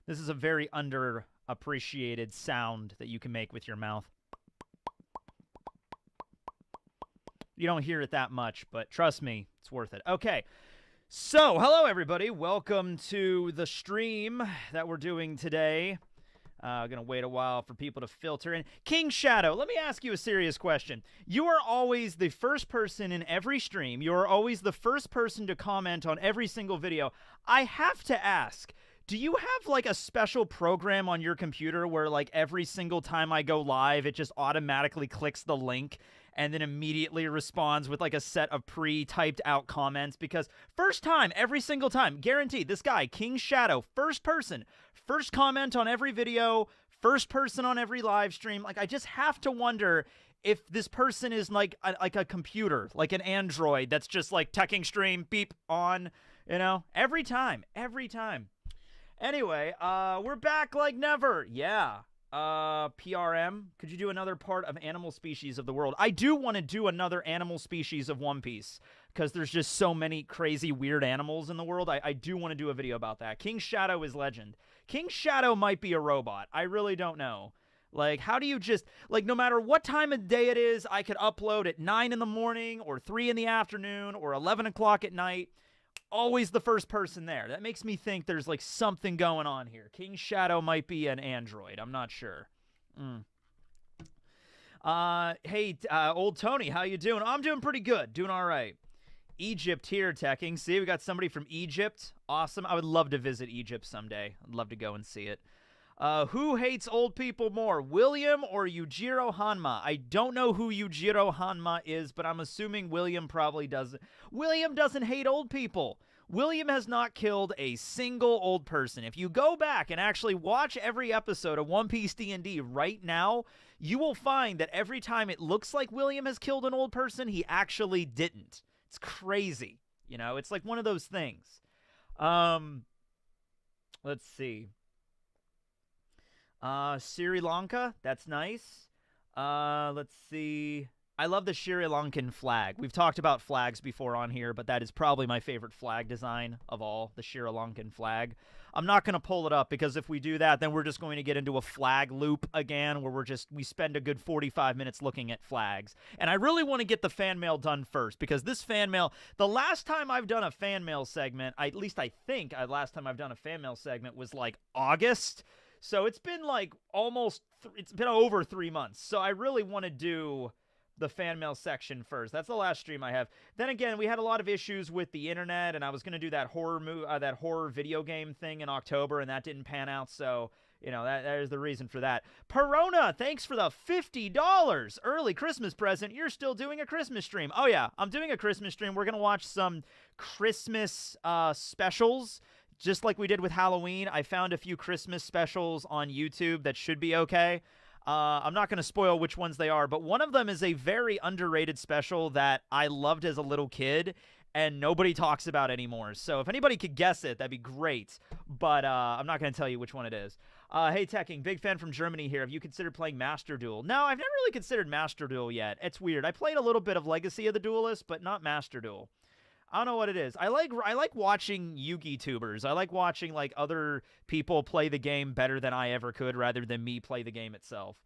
This is a very underappreciated sound that you can make with your mouth. You don't hear it that much, but trust me, it's worth it. Okay, so hello everybody. Welcome to the stream that we're doing today. Gonna wait a while for people to filter in. King Shadow, let me ask you a serious question. You are always the first person in every stream. You are always the first person to comment on every single video. I have to ask, do you have like a special program on your computer where like every single time I go live, it just automatically clicks the link and then immediately responds with like a set of pre-typed out comments? Because first time, every single time, guaranteed, this guy, King Shadow, first person, first comment on every video, first person on every live stream. Like, I just have to wonder if this person is like a computer, like an Android that's just like Tekking stream, beep, on, you know, every time. Anyway, we're back like never. Yeah. PRM, could you do another part of animal species of the world? I do want to do another animal species of One Piece because there's just so many crazy weird animals in the world. I do want to do a video about that. King Shadow is legend. King Shadow might be a robot. I really don't know. Like, how do you just, like, no matter what time of day it is, I could upload at 9 in the morning or 3 in the afternoon or 11 o'clock at night. Always the first person there. That makes me think there's like something going on here. King Shadow might be an android. I'm not sure. Hey, old Tony, how you doing? I'm doing pretty good. Doing all right. Egypt here, Tekking. See, we got somebody from Egypt. Awesome. I would love to visit Egypt someday. I'd love to go and see it. Who hates old people more, William or Yujiro Hanma? I don't know who Yujiro Hanma is, but I'm assuming William probably doesn't. William doesn't hate old people. William has not killed a single old person. If you go back and actually watch every episode of One Piece D&D right now, you will find that every time it looks like William has killed an old person, he actually didn't. It's crazy. You know, it's like one of those things. Let's see. Sri Lanka, that's nice. Let's see. I love the Sri Lankan flag. We've talked about flags before on here, but that is probably my favorite flag design of all, the Sri Lankan flag. I'm not going to pull it up because if we do that, then we're just going to get into a flag loop again where we spend a good 45 minutes looking at flags. And I really want to get the fan mail done first because this fan mail, the last time I've done a fan mail segment, at least I think the last time I've done a fan mail segment was like August. So it's been like it's been over 3 months. So I really want to do the fan mail section first. That's the last stream I have. Then again, we had a lot of issues with the internet, and I was going to do that horror video game thing in October, and that didn't pan out. So, you know, that is the reason for that. Perona, thanks for the $50 early Christmas present. You're still doing a Christmas stream. Oh yeah, I'm doing a Christmas stream. We're going to watch some Christmas specials. Just like we did with Halloween, I found a few Christmas specials on YouTube that should be okay. I'm not going to spoil which ones they are, but one of them is a very underrated special that I loved as a little kid, and nobody talks about anymore. So if anybody could guess it, that'd be great. But I'm not going to tell you which one it is. Hey, Tekking, big fan from Germany here. Have you considered playing Master Duel? No, I've never really considered Master Duel yet. It's weird. I played a little bit of Legacy of the Duelist, but not Master Duel. I don't know what it is. I like watching Yugi tubers. I like watching like other people play the game better than I ever could rather than me play the game itself.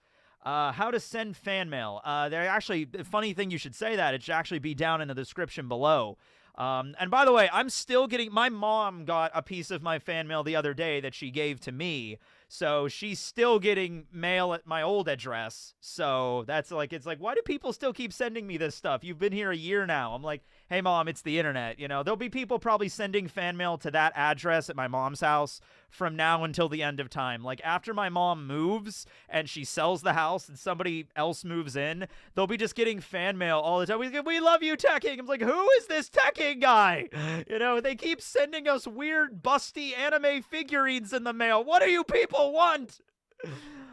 How to send fan mail. They're actually, funny thing you should say that. It should actually be down in the description below. And by the way, I'm still getting, my mom got a piece of my fan mail the other day that she gave to me. So she's still getting mail at my old address. So that's like, it's like, why do people still keep sending me this stuff? You've been here a year now. I'm like, hey mom, it's the internet. You know, there'll be people probably sending fan mail to that address at my mom's house from now until the end of time. Like after my mom moves and she sells the house and somebody else moves in, they'll be just getting fan mail all the time. We love you, Tekking. I'm like, who is this Tekking guy? You know, they keep sending us weird busty anime figurines in the mail. What do you people want?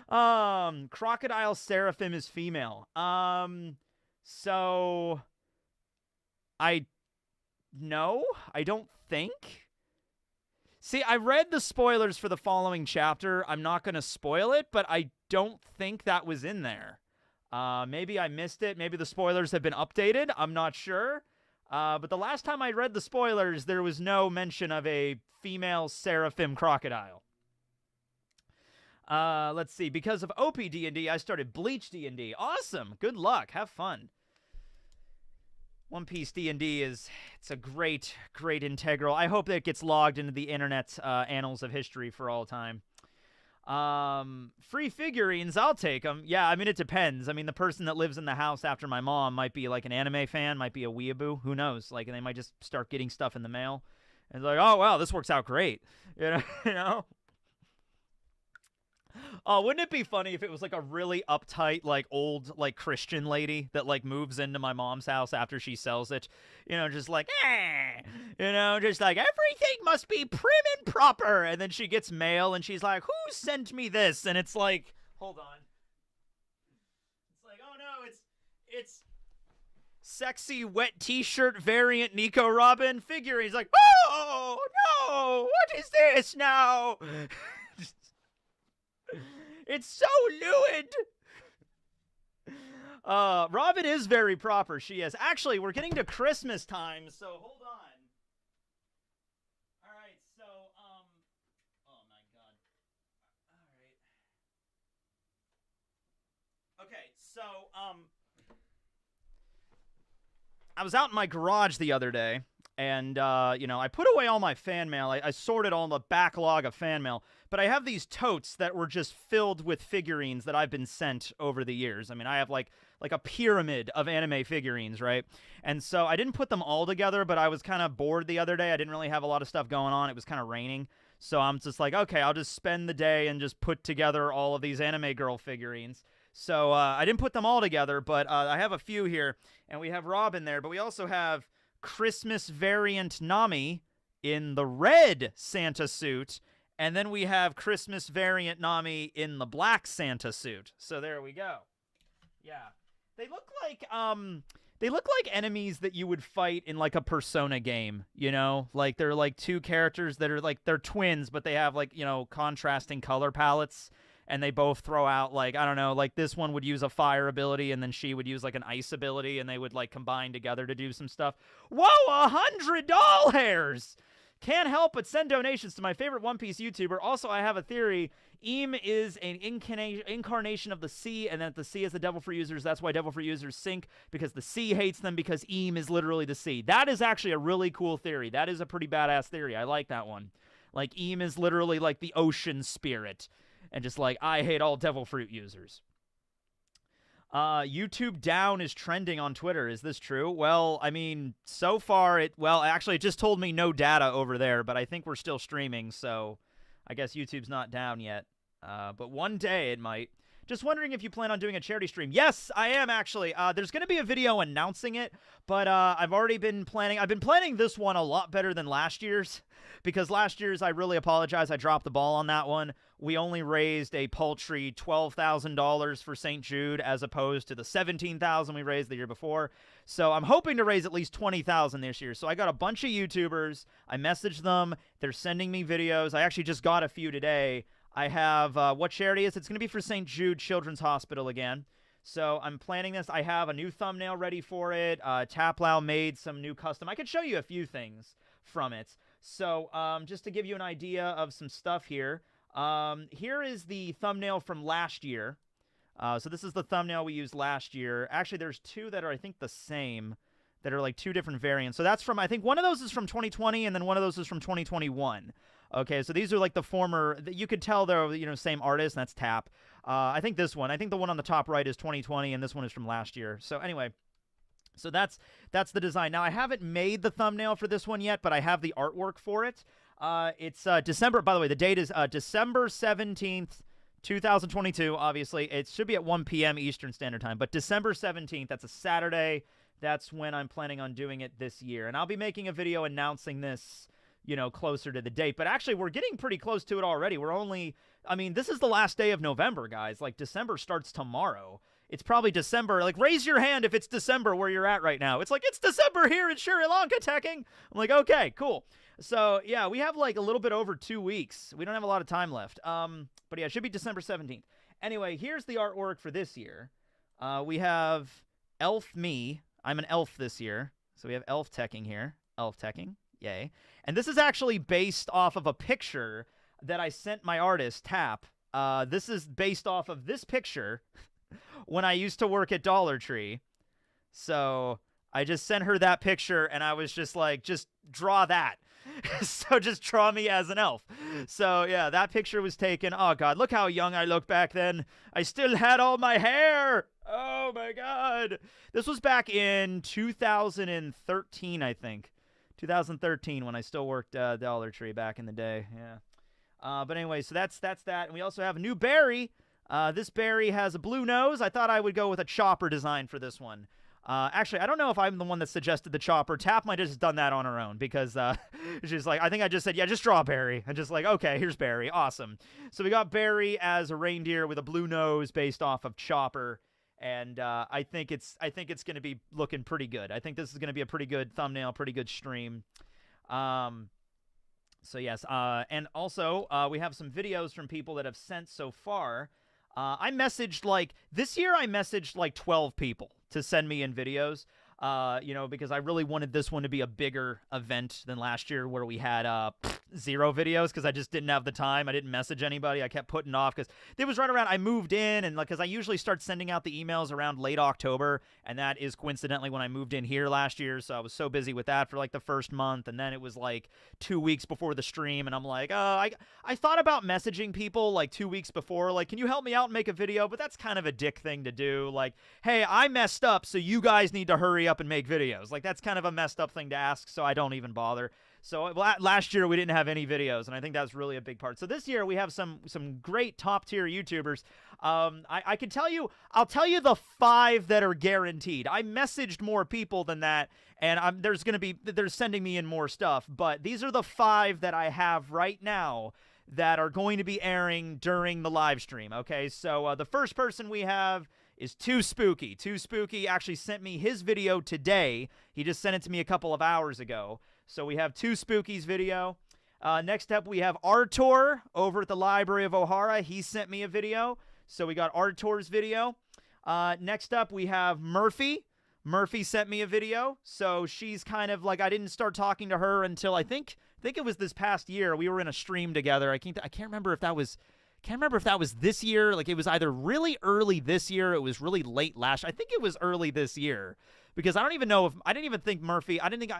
Crocodile Seraphim is female. So I don't think. See, I read the spoilers for the following chapter. I'm not going to spoil it, but I don't think that was in there. Maybe I missed it. Maybe the spoilers have been updated. I'm not sure. But the last time I read the spoilers, there was no mention of a female seraphim crocodile. Let's see. Because of OPD&D, I started Bleach D&D. Awesome. Good luck. Have fun. One Piece D&D it's a great, great integral. I hope that it gets logged into the internet's annals of history for all time. Free figurines, I'll take them. Yeah, I mean, it depends. I mean, the person that lives in the house after my mom might be like an anime fan, might be a weeaboo. Who knows? Like, and they might just start getting stuff in the mail. And it's like, oh, wow, this works out great. You know? Oh, wouldn't it be funny if it was like a really uptight, like old, like Christian lady that like moves into my mom's house after she sells it, just like, just like everything must be prim and proper, and then she gets mail and she's like, who sent me this? And it's like, hold on, it's like, oh no, it's sexy wet t-shirt variant Nico Robin figure. He's like, oh no, what is this now? It's so lewd. Robin is very proper. She is. Actually, we're getting to Christmas time, so hold on. All right, so, oh my God. All right. Okay, so, I was out in my garage the other day, and, I put away all my fan mail. I sorted all the backlog of fan mail. But I have these totes that were just filled with figurines that I've been sent over the years. I mean, I have like a pyramid of anime figurines, right? And so I didn't put them all together, but I was kind of bored the other day. I didn't really have a lot of stuff going on. It was kind of raining. So I'm just like, okay, I'll just spend the day and just put together all of these anime girl figurines. So I didn't put them all together, but I have a few here. And we have Robin there, but we also have Christmas variant Nami in the red Santa suit. And then we have Christmas variant Nami in the black Santa suit. So there we go. Yeah. They look like enemies that you would fight in like a Persona game, Like they're like two characters that are like they're twins, but they have like, contrasting color palettes, and they both throw out like, I don't know, like this one would use a fire ability and then she would use like an ice ability, and they would like combine together to do some stuff. Whoa, 100 doll hairs. Can't help but send donations to my favorite One Piece YouTuber. Also, I have a theory. Eam is an incarnation of the sea, and that the sea is the devil for users. That's why devil for users sink, because the sea hates them, because Eam is literally the sea. That is actually a really cool theory. That is a pretty badass theory. I like that one. Like, Eam is literally like the ocean spirit, and just like, I hate all devil fruit users. YouTube down is trending on Twitter. Is this true? Well, I mean, so far actually it just told me no data over there, but I think we're still streaming, so I guess YouTube's not down yet. But one day it might. Just wondering if you plan on doing a charity stream. Yes, I am actually. There's going to be a video announcing it, but I've already been planning. I've been planning this one a lot better than last year's, because last year's, I really apologize, I dropped the ball on that one. We only raised a paltry $12,000 for St. Jude, as opposed to the $17,000 we raised the year before. So I'm hoping to raise at least $20,000 this year. So I got a bunch of YouTubers. I messaged them. They're sending me videos. I actually just got a few today. I have, what charity is it? It's going to be for St. Jude Children's Hospital again. So I'm planning this. I have a new thumbnail ready for it. Taplow made some new custom. I could show you a few things from it. So just to give you an idea of some stuff here. Here is the thumbnail from last year. So this is the thumbnail we used last year. Actually, there's two that are, I think, the same, that are like two different variants. So that's from, I think one of those is from 2020, and then one of those is from 2021. Okay, so these are like the former, you could tell they're, same artist, and that's Tap. I think this one, I think the one on the top right is 2020, and this one is from last year. So anyway, so that's the design. Now, I haven't made the thumbnail for this one yet, but I have the artwork for it. It's December, by the way, the date is December 17th, 2022, obviously. It should be at 1 p.m. Eastern Standard Time, but December 17th, that's a Saturday. That's when I'm planning on doing it this year. And I'll be making a video announcing this, closer to the date. But actually, we're getting pretty close to it already. We're only, this is the last day of November, guys. Like, December starts tomorrow. It's probably December. Like, raise your hand if it's December where you're at right now. It's like, it's December here in Sri Lanka, Tekking. I'm like, okay, cool. So, yeah, we have like a little bit over 2 weeks. We don't have a lot of time left. But yeah, it should be December 17th. Anyway, here's the artwork for this year. We have Elf Me. I'm an elf this year. So we have Elf Tekking here. Elf Tekking. Yay. And this is actually based off of a picture that I sent my artist, Tap, This is based off of this picture when I used to work at Dollar Tree. So I just sent her that picture, and I was just like, just draw that. So just draw me as an elf. So yeah, that picture was taken. Oh God, look how young I look back then. I still had all my hair. Oh my God. This was back in 2013, I think. 2013 when I still worked Dollar Tree back in the day. Yeah. But anyway, so that's that. And we also have a new berry. This berry has a blue nose. I thought I would go with a chopper design for this one. Actually, I don't know if I'm the one that suggested the chopper. Tap might have just done that on her own because she's like, I think I just said, yeah, just draw Barry. And just like, okay, here's Barry. Awesome. So we got Barry as a reindeer with a blue nose based off of Chopper. And I think it's going to be looking pretty good. I think this is going to be a pretty good thumbnail, pretty good stream. So yes, and also we have some videos from people that have sent so far. I messaged this year I messaged 12 people to send me in videos, because I really wanted this one to be a bigger event than last year where we had 0 videos because I just didn't have the time. I didn't message anybody. I kept putting off because it was right around I moved in, and because I usually start sending out the emails around late October, and that is coincidentally when I moved in here last year, so I was so busy with that for the first month, and then it was 2 weeks before the stream, and I'm like, I thought about messaging people 2 weeks before, can you help me out and make a video? But that's kind of a dick thing to do. Hey, I messed up, so you guys need to hurry up and make videos. That's kind of a messed up thing to ask, so I don't even bother. So last year we didn't have any videos, and I think that was really a big part. So this year we have some great top-tier YouTubers. I can tell you, I'll tell you the 5 that are guaranteed. I messaged more people than that, and they're sending me in more stuff, but these are the 5 that I have right now that are going to be airing during the live stream, okay? So the first person we have is Too Spooky. Too Spooky actually sent me his video today. He just sent it to me a couple of hours ago. So we have Too Spooky's video. Next up, we have Artur over at the Library of O'Hara. He sent me a video. So we got Artur's video. Next up, we have Murphy. Murphy sent me a video. So she's kind of I didn't start talking to her until I think it was this past year. We were in a stream together. I can't remember if that was this year. It was either really early this year, it was really late last. I think it was early this year because I didn't even think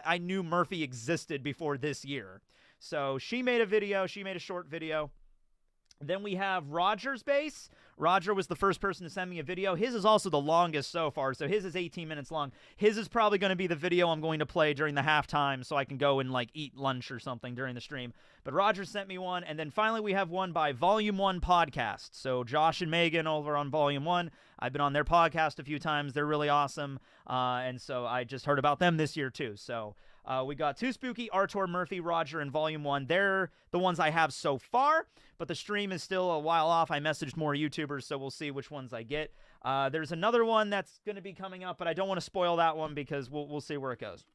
I knew Murphy existed before this year. So she made a video. She made a short video. Then we have Roger's base. Roger was the first person to send me a video. His is also the longest so far, so his is 18 minutes long. His is probably going to be the video I'm going to play during the halftime so I can go and eat lunch or something during the stream. But Roger sent me one, and then finally we have one by Volume 1 Podcast. So Josh and Megan over on Volume 1. I've been on their podcast a few times. They're really awesome, and so I just heard about them this year too. So we got Too Spooky, Artur, Murphy, Roger, and Volume 1. They're the ones I have so far, but the stream is still a while off. I messaged more YouTubers, so we'll see which ones I get. There's another one that's going to be coming up, but I don't want to spoil that one because we'll see where it goes.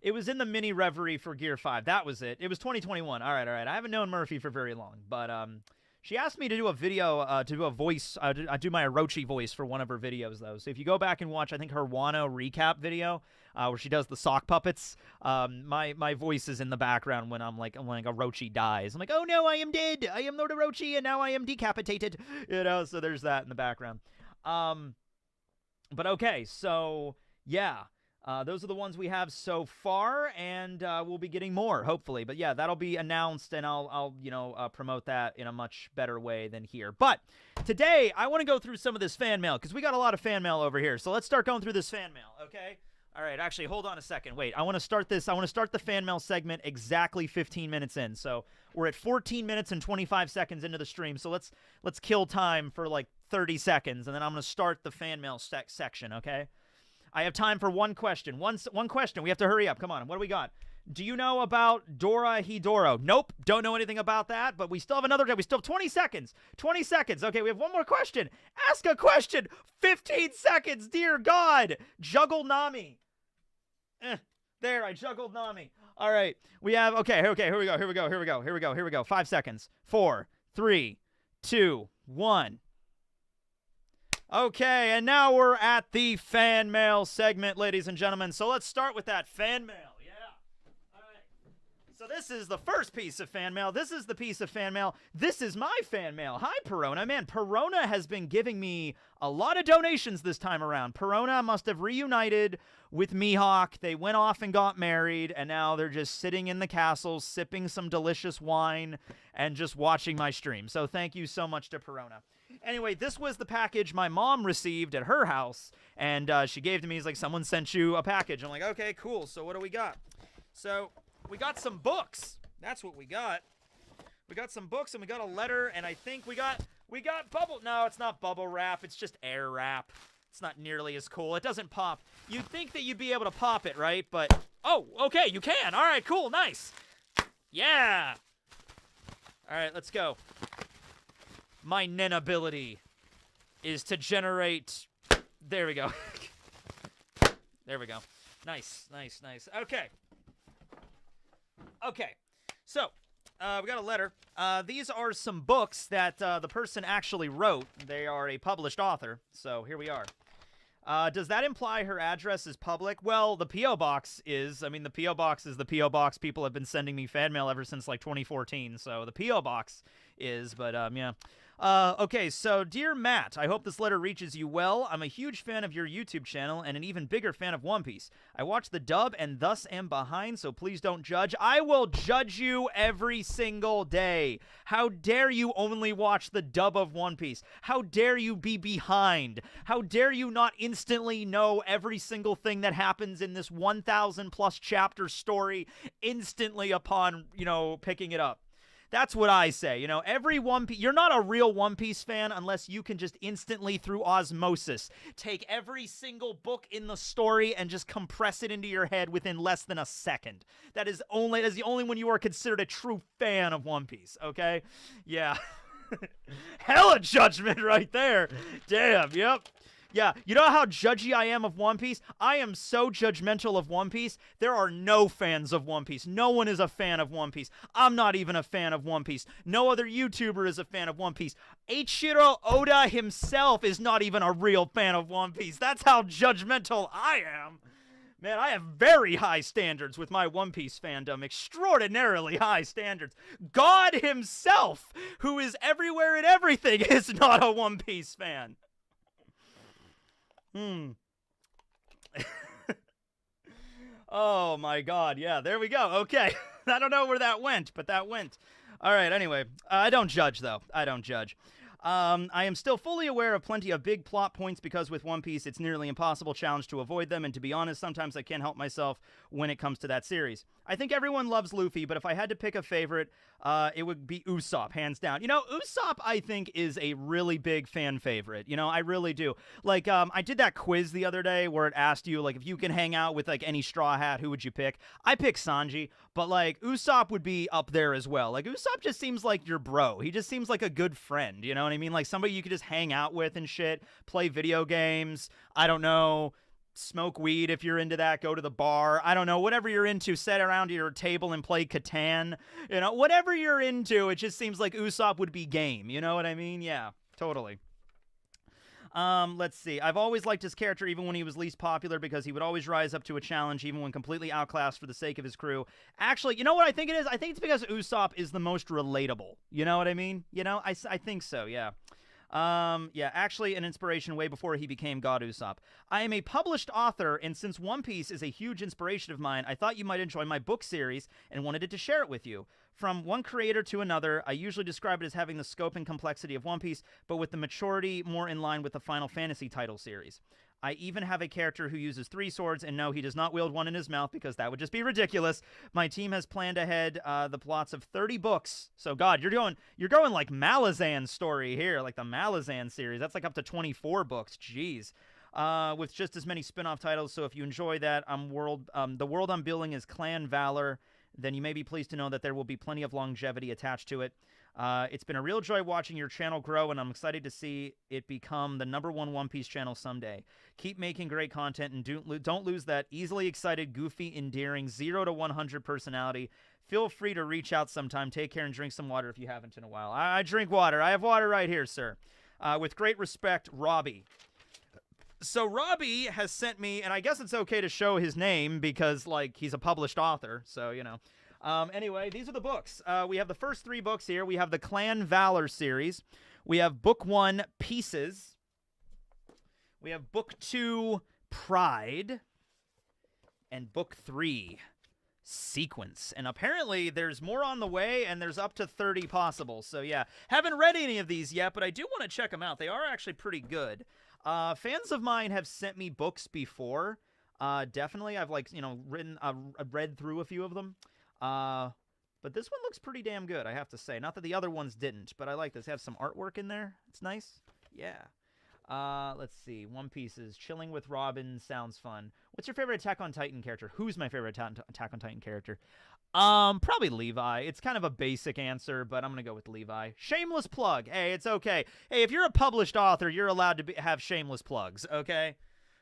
It was in the mini Reverie for Gear 5. That was it. It was 2021. All right. I haven't known Murphy for very long, but she asked me to do a video, to do a voice. I do my Orochi voice for one of her videos, though. So if you go back and watch, I think her Wano recap video, where she does the sock puppets, my voice is in the background when when Orochi dies. I'm like, oh no, I am dead. I am Lord Orochi, and now I am decapitated. So there's that in the background. But okay, so yeah. Those are the ones we have so far, and we'll be getting more, hopefully. But yeah, that'll be announced, and I'll promote that in a much better way than here. But today, I want to go through some of this fan mail, because we got a lot of fan mail over here. So let's start going through this fan mail, okay? All right, actually, hold on a second. Wait, I want to start the fan mail segment exactly 15 minutes in. So we're at 14 minutes and 25 seconds into the stream. So let's kill time for 30 seconds, and then I'm going to start the fan mail section, okay? I have time for one question. One question. We have to hurry up. Come on. What do we got? Do you know about Dora Hidoro? Nope. Don't know anything about that, but we still have another. We still have 20 seconds. 20 seconds. Okay, we have one more question. Ask a question. 15 seconds. Dear God. Juggle Nami. There, I juggled Nami. All right. We have, okay, here we go. 5 seconds. 4, 3, 2, 1. Okay, and now we're at the fan mail segment, ladies and gentlemen. So let's start with that fan mail. Yeah. All right. So this is the first piece of fan mail. This is the piece of fan mail. This is my fan mail. Hi, Perona. Man, Perona has been giving me a lot of donations this time around. Perona must have reunited with Mihawk. They went off and got married, and now they're just sitting in the castle, sipping some delicious wine, and just watching my stream. So thank you so much to Perona. Anyway, this was the package my mom received at her house, and she gave to me. He's like, someone sent you a package. I'm like, okay, cool. So what do we got? So we got some books. That's what we got. We got some books, and we got a letter, and I think we got bubble. No, it's not bubble wrap. It's just air wrap. It's not nearly as cool. It doesn't pop. You'd think that you'd be able to pop it, right? But, oh, okay, you can. All right, cool, nice. Yeah. All right, let's go. My Nen ability is to generate... There we go. There we go. Nice, nice, nice. Okay. Okay. So, we got a letter. These are some books that the person actually wrote. They are a published author, so here we are. Does that imply her address is public? Well, the P.O. Box is. I mean, the P.O. Box is the P.O. Box. People have been sending me fan mail ever since, like, 2014, so the P.O. Box is, but, yeah. Okay, so, dear Matt, I hope this letter reaches you well. I'm a huge fan of your YouTube channel and an even bigger fan of One Piece. I watch the dub and thus am behind, so please don't judge. I will judge you every single day. How dare you only watch the dub of One Piece? How dare you be behind? How dare you not instantly know every single thing that happens in this 1,000 plus chapter story instantly upon, you know, picking it up? That's what I say. You know, every One Piece, you're not a real One Piece fan unless you can just instantly, through osmosis, take every single book in the story and just compress it into your head within less than a second. That is the only when you are considered a true fan of One Piece, okay? Yeah. Hella judgment right there. Damn, yep. Yeah, you know how judgy I am of One Piece? I am so judgmental of One Piece. There are no fans of One Piece. No one is a fan of One Piece. I'm not even a fan of One Piece. No other YouTuber is a fan of One Piece. Eiichiro Oda himself is not even a real fan of One Piece. That's how judgmental I am. Man, I have very high standards with my One Piece fandom. Extraordinarily high standards. God himself, who is everywhere and everything, is not a One Piece fan. Oh my god, yeah, there we go. Okay. I don't know where that went, but that went. All right, anyway. I don't judge, though. I don't judge. I am still fully aware of plenty of big plot points because with One Piece, it's nearly impossible challenge to avoid them, and to be honest, sometimes I can't help myself when it comes to that series. I think everyone loves Luffy, but if I had to pick a favorite, it would be Usopp, hands down. You know, Usopp, I think, is a really big fan favorite. You know, I really do. Like, I did that quiz the other day where it asked you, like, if you can hang out with, like, any Straw Hat, who would you pick? I pick Sanji, but, like, Usopp would be up there as well. Like, Usopp just seems like your bro. He just seems like a good friend, you know what I mean? Like, somebody you could just hang out with and shit, play video games, I don't know, smoke weed if you're into that, go to the bar, I don't know, whatever you're into, sit around your table and play Catan, you know, whatever you're into, it just seems like Usopp would be game, you know what I mean? Yeah, totally. Let's see. I've always liked his character even when he was least popular because he would always rise up to a challenge even when completely outclassed for the sake of his crew. Actually, you know what I think it is? I think it's because Usopp is the most relatable. You know what I mean? You know, I think so, yeah. Yeah, actually an inspiration way before he became God Usopp. I am a published author, and since One Piece is a huge inspiration of mine, I thought you might enjoy my book series and wanted to share it with you. From one creator to another, I usually describe it as having the scope and complexity of One Piece, but with the maturity more in line with the Final Fantasy title series. I even have a character who uses 3 swords, and no, he does not wield one in his mouth because that would just be ridiculous. My team has planned ahead the plots of 30 books. So, God, you're going like Malazan's story here, like the Malazan series. That's like up to 24 books. Jeez. With just as many spin-off titles. So if you enjoy that, the world I'm building is Clan Valor. Then you may be pleased to know that there will be plenty of longevity attached to it. It's been a real joy watching your channel grow, and I'm excited to see it become the #1 One Piece channel someday. Keep making great content, and don't lose that easily excited, goofy, endearing, 0 to 100 personality. Feel free to reach out sometime. Take care and drink some water if you haven't in a while. I drink water. I have water right here, sir. With great respect, Robbie. So Robbie has sent me, and I guess it's okay to show his name because, like, he's a published author, so, you know. Anyway, these are the books. We have the first 3 books here. We have the Clan Valor series. We have book 1, Pieces. We have book 2, Pride. And book 3, Sequence. And apparently there's more on the way, and there's up to 30 possible. So yeah, haven't read any of these yet, but I do want to check them out. They are actually pretty good. Fans of mine have sent me books before. Definitely, I've read through a few of them. But this one looks pretty damn good, I have to say. Not that the other ones didn't, but I like this. Have some artwork in there. It's nice. Yeah. Let's see. One Piece's Chilling with Robin sounds fun. What's your favorite Attack on Titan character? Who's my favorite Attack on Titan character? Probably Levi. It's kind of a basic answer, but I'm gonna go with Levi. Shameless plug. Hey, it's okay. Hey, if you're a published author, you're allowed to have shameless plugs, okay?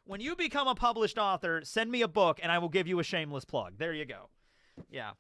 When you become a published author, send me a book, and I will give you a shameless plug. There you go. Yeah.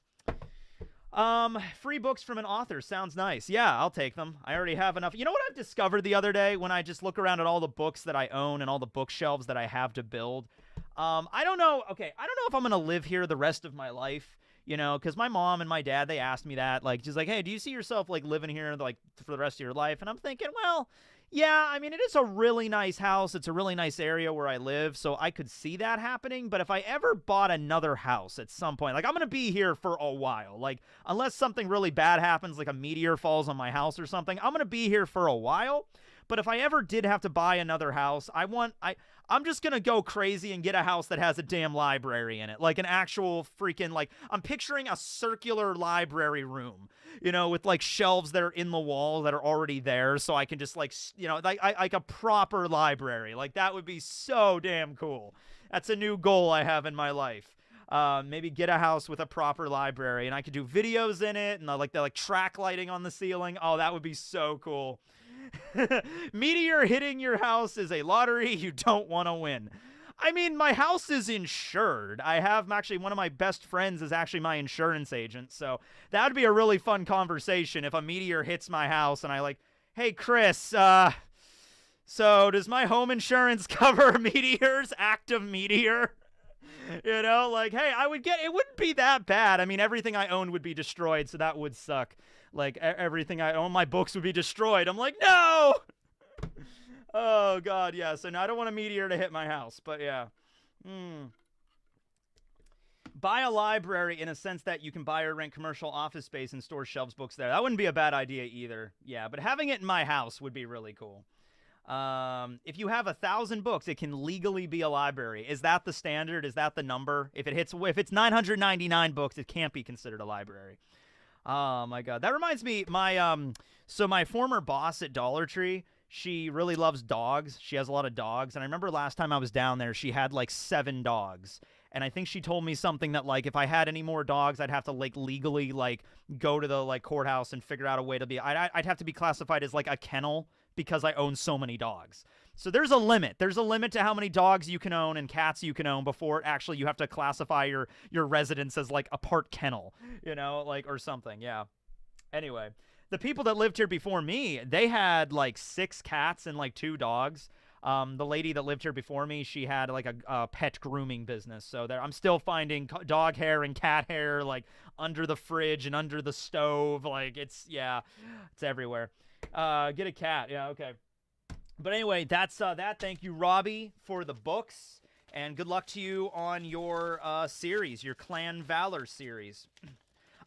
Free books from an author sounds nice. Yeah, I'll take them. I already have enough. You know what I've discovered the other day when I just look around at all the books that I own and all the bookshelves that I have to build? I don't know. Okay, I don't know if I'm going to live here the rest of my life, you know, because my mom and my dad, they asked me that, like, just like, hey, do you see yourself, like, living here, like, for the rest of your life? And I'm thinking, well, yeah, I mean, it is a really nice house. It's a really nice area where I live, so I could see that happening. But if I ever bought another house at some point, like, I'm going to be here for a while. Like, unless something really bad happens, like a meteor falls on my house or something, I'm going to be here for a while. But if I ever did have to buy another house, I'm just going to go crazy and get a house that has a damn library in it. Like an actual freaking, like, I'm picturing a circular library room, you know, with like shelves that are in the wall that are already there. So I can just like, you know, like a proper library. Like that would be so damn cool. That's a new goal I have in my life. Maybe get a house with a proper library and I could do videos in it and like track lighting on the ceiling. Oh, that would be so cool. Meteor hitting your house is a lottery you don't want to win. I mean, my house is insured. I have actually one of my best friends is actually my insurance agent. So that would be a really fun conversation if a meteor hits my house and I like, hey, Chris, so does my home insurance cover meteors? Active meteor? You know, like, hey, it wouldn't be that bad. I mean, everything I owned would be destroyed, so that would suck. Like, everything I own, my books would be destroyed. I'm like, no! Oh, God, yeah. So, no, I don't want a meteor to hit my house, but yeah. Buy a library in a sense that you can buy or rent commercial office space and store shelves books there. That wouldn't be a bad idea either. Yeah, but having it in my house would be really cool. If you have 1,000 books, it can legally be a library. Is that the standard? Is that the number? If it's 999 books, it can't be considered a library. Oh my God. That reminds me, so my former boss at Dollar Tree, she really loves dogs. She has a lot of dogs. And I remember last time I was down there, she had like 7 dogs. And I think she told me something that like, if I had any more dogs, I'd have to like legally like go to the like courthouse and figure out a way to be, I'd have to be classified as like a kennel because I own so many dogs. So there's a limit. There's a limit to how many dogs you can own and cats you can own before actually you have to classify your residence as like a part kennel, you know, like, or something. Yeah. Anyway, the people that lived here before me, they had like 6 cats and like 2 dogs. The lady that lived here before me, she had like a pet grooming business. So I'm still finding dog hair and cat hair like under the fridge and under the stove. Like it's everywhere. Get a cat. Yeah, okay. But anyway, that's that. Thank you, Robbie, for the books. And good luck to you on your series, your Clan Valor series.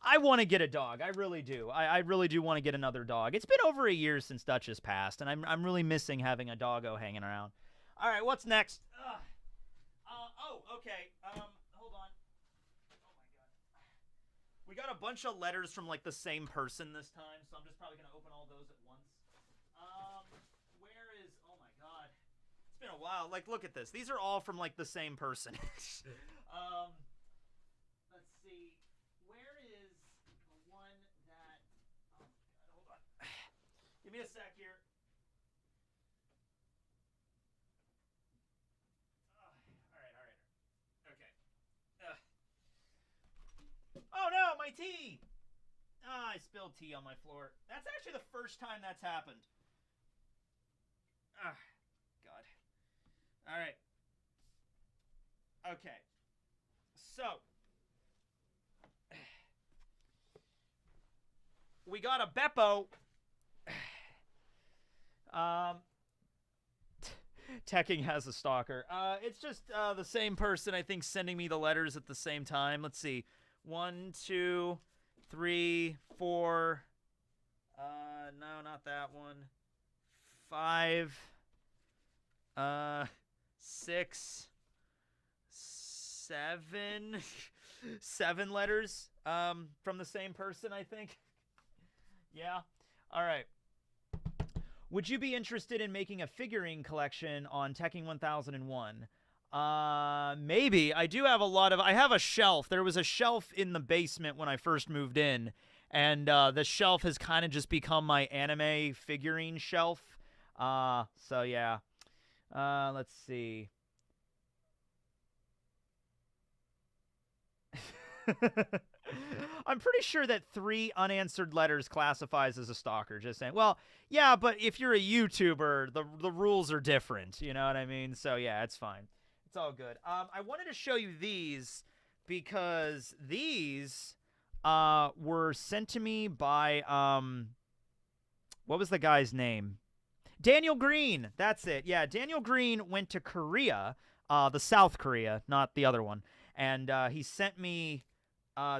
I want to get a dog. I really do. I really do want to get another dog. It's been over a year since Duchess passed, and I'm really missing having a doggo hanging around. All right, what's next? Okay. Hold on. Oh, my God. We got a bunch of letters from, like, the same person this time, so I'm just probably going to open all those at once. Where is... Oh, my God. It's been a while. Like, look at this. These are all from, like, the same person. Let's see. Where is the one that... Oh, my God. Hold on. Give me a sec here. All right. Okay. Oh, no, my tea! I spilled tea on my floor. That's actually the first time that's happened. God. All right. Okay. So, we got a Beppo. Tekking has a stalker. It's just the same person, I think, sending me the letters at the same time. Let's see. 1, 2, 3, 4. No, not that one. 5. 6. 7. 7 letters from the same person, I think. Yeah. All right. Would you be interested in making a figurine collection on Tekking101? Maybe. I do have a lot of... I have a shelf. There was a shelf in the basement when I first moved in, and the shelf has kind of just become my anime figurine shelf. So, yeah. Let's see. I'm pretty sure that 3 unanswered letters classifies as a stalker. Just saying. Well, yeah, but if you're a YouTuber, the rules are different. You know what I mean? So, yeah, it's fine. It's all good. I wanted to show you these because these were sent to me by, what was the guy's name? Daniel Green. That's it. Yeah, Daniel Green went to Korea, the South Korea, not the other one. And he sent me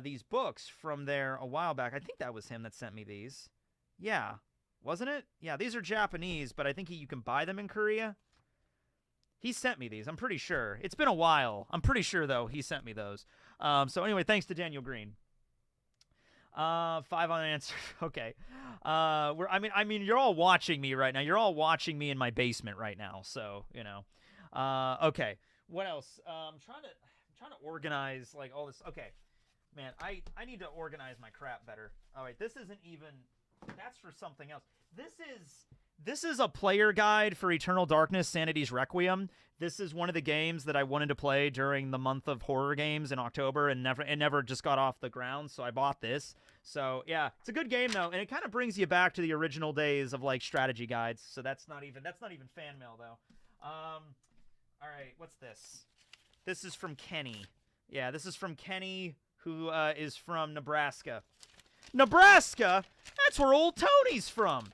these books from there a while back. I think that was him that sent me these. Yeah. Wasn't it? Yeah, these are Japanese, but I think you can buy them in Korea. He sent me these. I'm pretty sure. It's been a while. I'm pretty sure, though, he sent me those. So anyway, thanks to Daniel Green. 5 unanswered. Okay. I mean, you're all watching me right now. You're all watching me in my basement right now. So, you know. Okay. What else? I'm trying to organize like all this. Okay. Man, I need to organize my crap better. All right, this isn't even... That's for something else. This is a player guide for Eternal Darkness, Sanity's Requiem. This is one of the games that I wanted to play during the month of horror games in October, and never just got off the ground, so I bought this. So, yeah, it's a good game, though, and it kind of brings you back to the original days of, like, strategy guides, so that's not even fan mail, though. All right, what's this? This is from Kenny. Yeah, this is from Kenny, who is from Nebraska. Nebraska? That's where old Tony's from.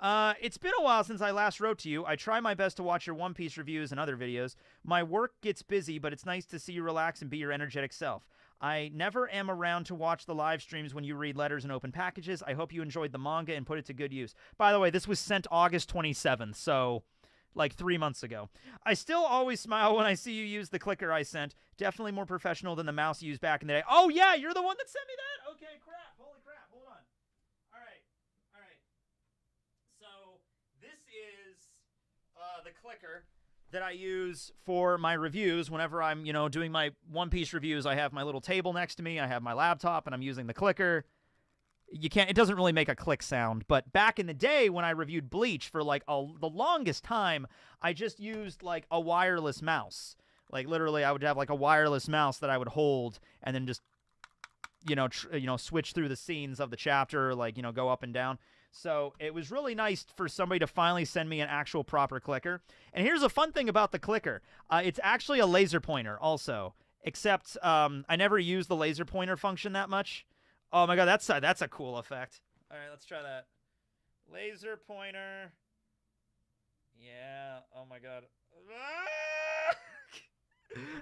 It's been a while since I last wrote to you. I try my best to watch your One Piece reviews and other videos. My work gets busy, but it's nice to see you relax and be your energetic self. I never am around to watch the live streams when you read letters and open packages. I hope you enjoyed the manga and put it to good use. By the way, this was sent August 27th, so... like 3 months ago. I still always smile when I see you use the clicker I sent. Definitely more professional than the mouse you used back in the day. Oh, yeah, you're the one that sent me that? Okay, crap. Holy crap. Hold on. All right. So, this is the clicker that I use for my reviews whenever I'm, doing my One Piece reviews. I have my little table next to me. I have my laptop, and I'm using the clicker. It doesn't really make a click sound, but back in the day when I reviewed Bleach for like the longest time, I just used like a wireless mouse. Like literally I would have like a wireless mouse that I would hold and then just, switch through the scenes of the chapter, like, go up and down. So it was really nice for somebody to finally send me an actual proper clicker. And here's a fun thing about the clicker. It's actually a laser pointer also, except I never used the laser pointer function that much. Oh my god, that's a cool effect. All right, let's try that. Laser pointer. Yeah. Oh my god.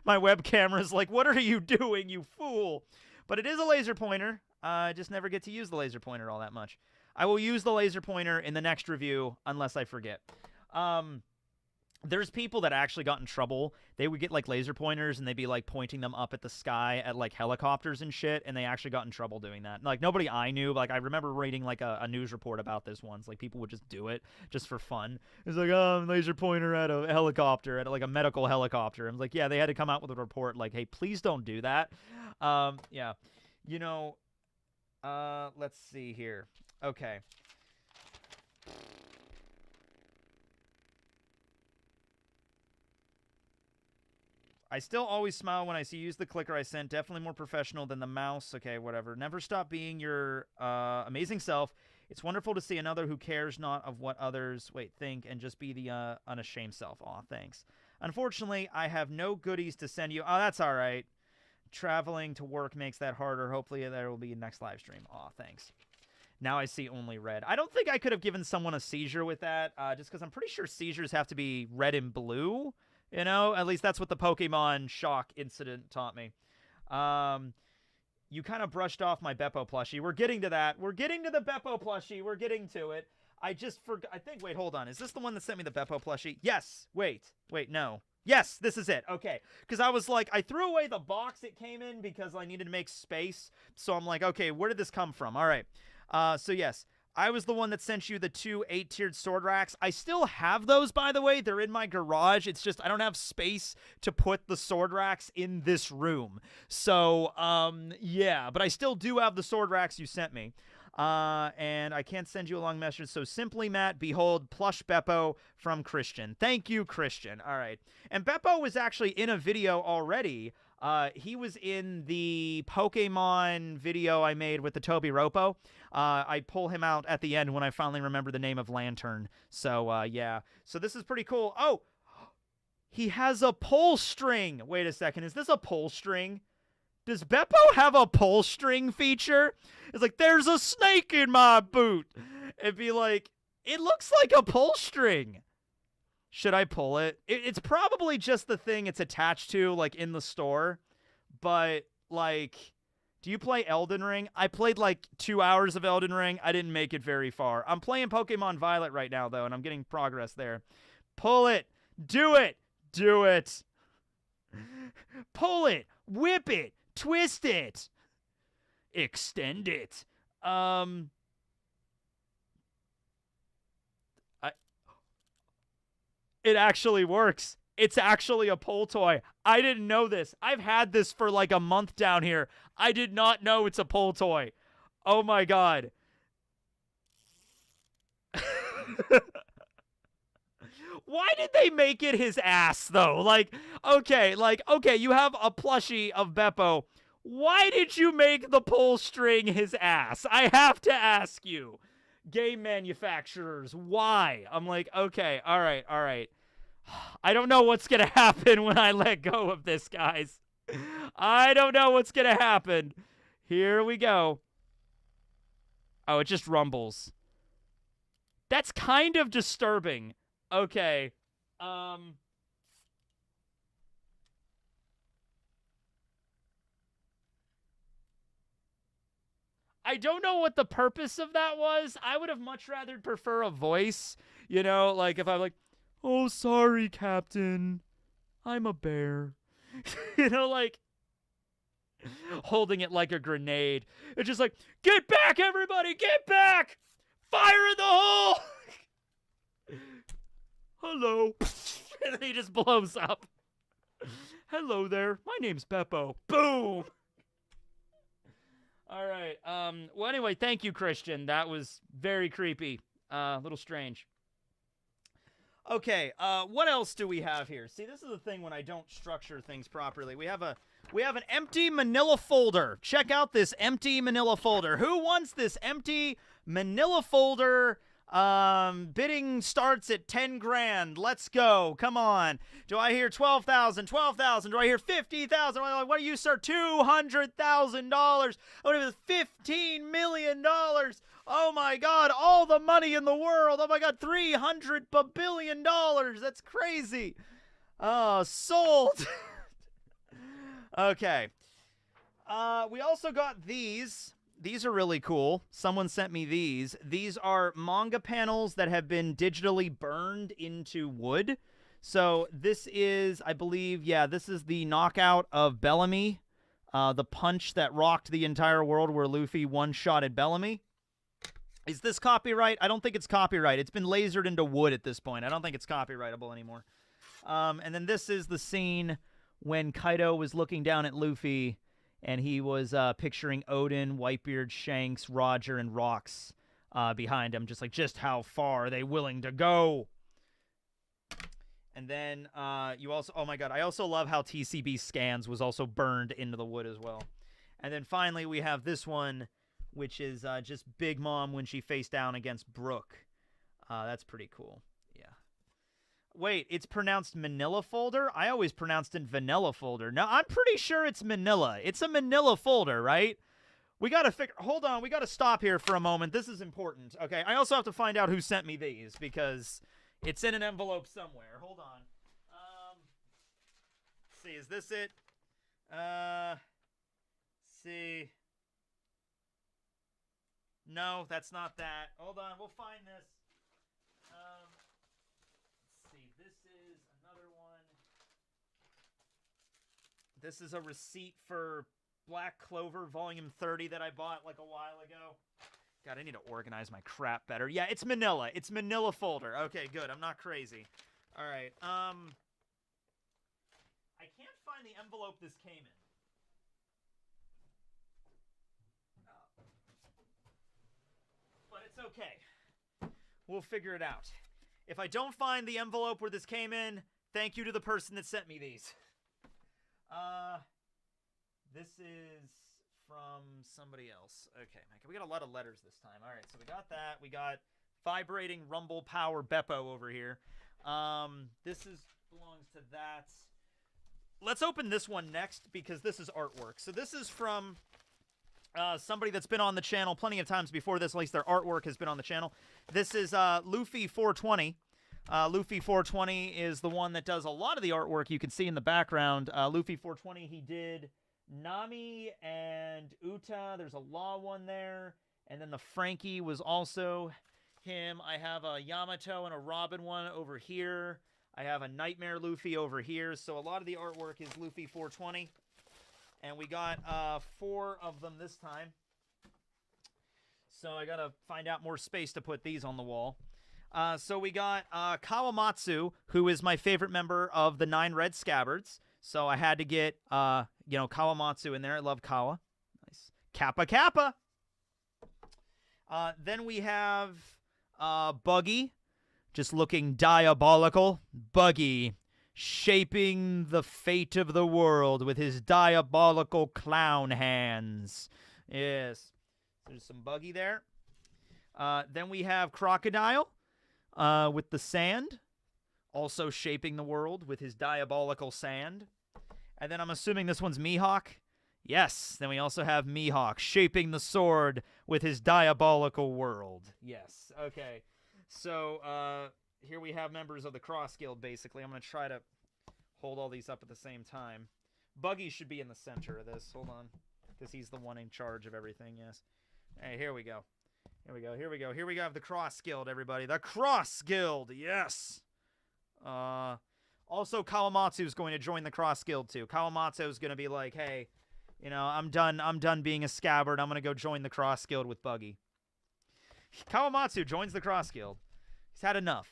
My web camera's like, what are you doing, you fool? But it is a laser pointer. I just never get to use the laser pointer all that much. I will use the laser pointer in the next review unless I forget. There's people that actually got in trouble. They would get, like, laser pointers, and they'd be, like, pointing them up at the sky at, like, helicopters and shit, and they actually got in trouble doing that. Like, nobody I knew, like, I remember reading, like, a news report about this once. Like, people would just do it just for fun. It's like, laser pointer at a helicopter, at, like, a medical helicopter. I was like, yeah, they had to come out with a report, like, hey, please don't do that. Yeah. Let's see here. Okay. I still always smile when I see you use the clicker I sent. Definitely more professional than the mouse. Okay, whatever. Never stop being your amazing self. It's wonderful to see another who cares not of what others think and just be the unashamed self. Aw, thanks. Unfortunately, I have no goodies to send you. Oh, that's all right. Traveling to work makes that harder. Hopefully there will be a next live stream. Aw, thanks. Now I see only red. I don't think I could have given someone a seizure with that, just because I'm pretty sure seizures have to be red and blue. You know, at least that's what the Pokemon shock incident taught me. You kind of brushed off my Beppo plushie. We're getting to that. We're getting to the Beppo plushie. We're getting to it. I just forgot. I think, wait, hold on. Is this the one that sent me the Beppo plushie? Yes. Wait, no. Yes, this is it. Okay. Because I was like, I threw away the box it came in because I needed to make space. So I'm like, okay, where did this come from? All right. So yes, I was the one that sent you the 2 8-tiered sword racks. I still have those, by the way. They're in my garage. It's just I don't have space to put the sword racks in this room. So, yeah. But I still do have the sword racks you sent me. And I can't send you a long message. So simply, Matt, behold, plush Beppo from Christian. Thank you, Christian. All right. And Beppo was actually in a video already. He was in the Pokemon video I made with the Toby Ropo. I pull him out at the end when I finally remember the name of Lantern. So, yeah. So this is pretty cool. Oh, he has a pull string. Wait a second. Is this a pull string? Does Beppo have a pull string feature? It's like, there's a snake in my boot. It'd be like, it looks like a pull string. Should I pull it? It's probably just the thing it's attached to, like, in the store. But, like, do you play Elden Ring? I played, like, 2 hours of Elden Ring. I didn't make it very far. I'm playing Pokemon Violet right now, though, and I'm getting progress there. Pull it. Do it. Do it. Pull it. Whip it. Twist it. Extend it. It actually works. It's actually a pull toy. I didn't know this. I've had this for like a month down here. I did not know it's a pull toy. Oh my god. Why did they make it his ass, though? Like, okay, you have a plushie of Beppo. Why did you make the pull string his ass? I have to ask you. Game manufacturers, why? I'm like, okay, all right. I don't know what's going to happen when I let go of this, guys. I don't know what's going to happen. Here we go. Oh, it just rumbles. That's kind of disturbing. Okay. I don't know what the purpose of that was. I would have much rather prefer a voice. You know, like if I'm like, oh, sorry, Captain. I'm a bear. You know, like holding it like a grenade. It's just like, get back, everybody, get back! Fire in the hole! Hello. And then he just blows up. Hello there. My name's Beppo. Boom. All right. Well, anyway, thank you, Christian. That was very creepy. A little strange. Okay. What else do we have here? See, this is the thing when I don't structure things properly. We have an empty manila folder. Check out this empty manila folder. Who wants this empty manila folder? Bidding starts at 10 grand. Let's go. Come on. Do I hear 12,000? 12,000. Do I hear 50,000? What do you, sir? $200,000. What is it? $15 million. Oh my God. All the money in the world. Oh my God. $300 billion. That's crazy. Oh, sold. Okay. We also got these. These are really cool. Someone sent me these. These are manga panels that have been digitally burned into wood. So this is, I believe, yeah, this is the knockout of Bellamy. The punch that rocked the entire world where Luffy one-shotted Bellamy. Is this copyright? I don't think it's copyright. It's been lasered into wood at this point. I don't think it's copyrightable anymore. And then this is the scene when Kaido was looking down at Luffy and he was picturing Odin, Whitebeard, Shanks, Roger, and Rox behind him. Just how far are they willing to go? And then you also, oh my God, I also love how TCB Scans was also burned into the wood as well. And then finally we have this one, which is just Big Mom when she faced down against Brooke. That's pretty cool. Yeah. Wait, it's pronounced Manila folder? I always pronounced it Vanilla folder. No, I'm pretty sure it's Manila. It's a Manila folder, right? We got to figure... Hold on. We got to stop here for a moment. This is important. Okay. I also have to find out who sent me these because it's in an envelope somewhere. Hold on. Let's see. Is this it? Let's see. No, that's not that. Hold on. We'll find this. Let's see. This is another one. This is a receipt for Black Clover Volume 30 that I bought like a while ago. God, I need to organize my crap better. Yeah, it's Manila. It's Manila folder. Okay, good. I'm not crazy. All right. I can't find the envelope this came in. But it's okay. We'll figure it out. If I don't find the envelope where this came in, thank you to the person that sent me these. This is from somebody else. Okay, we got a lot of letters this time. All right, so we got that. We got Vibrating Rumble Power Beppo over here. This belongs to that. Let's open this one next because this is artwork. So this is from somebody that's been on the channel plenty of times before this. At least their artwork has been on the channel. This is Luffy420. Luffy420 is the one that does a lot of the artwork you can see in the background. Luffy420, he did Nami and Uta. There's a Law one there. And then the Frankie was also him. I have a Yamato and a Robin one over here. I have a Nightmare Luffy over here. So a lot of the artwork is Luffy420. And we got 4 of them this time. So I got to find out more space to put these on the wall. So we got Kawamatsu, who is my favorite member of the 9 Red Scabbards. So I had to get, Kawamatsu in there. I love Kawa. Nice. Kappa Kappa. Then we have Buggy, just looking diabolical. Buggy, shaping the fate of the world with his diabolical clown hands. Yes. There's some Buggy there. Then we have Crocodile. With the sand, also shaping the world with his diabolical sand. And then I'm assuming this one's Mihawk. Yes, then we also have Mihawk shaping the sword with his diabolical world. Yes, okay. So, here we have members of the Cross Guild, basically. I'm going to try to hold all these up at the same time. Buggy should be in the center of this. Hold on. Because he's the one in charge of everything, yes. Hey, here we go. Here we go, here we go. Here we have the Cross Guild, everybody. The Cross Guild, yes! Also, Kawamatsu is going to join the Cross Guild, too. Kawamatsu is going to be like, hey, you know, I'm done being a scabbard. I'm going to go join the Cross Guild with Buggy. Kawamatsu joins the Cross Guild. He's had enough.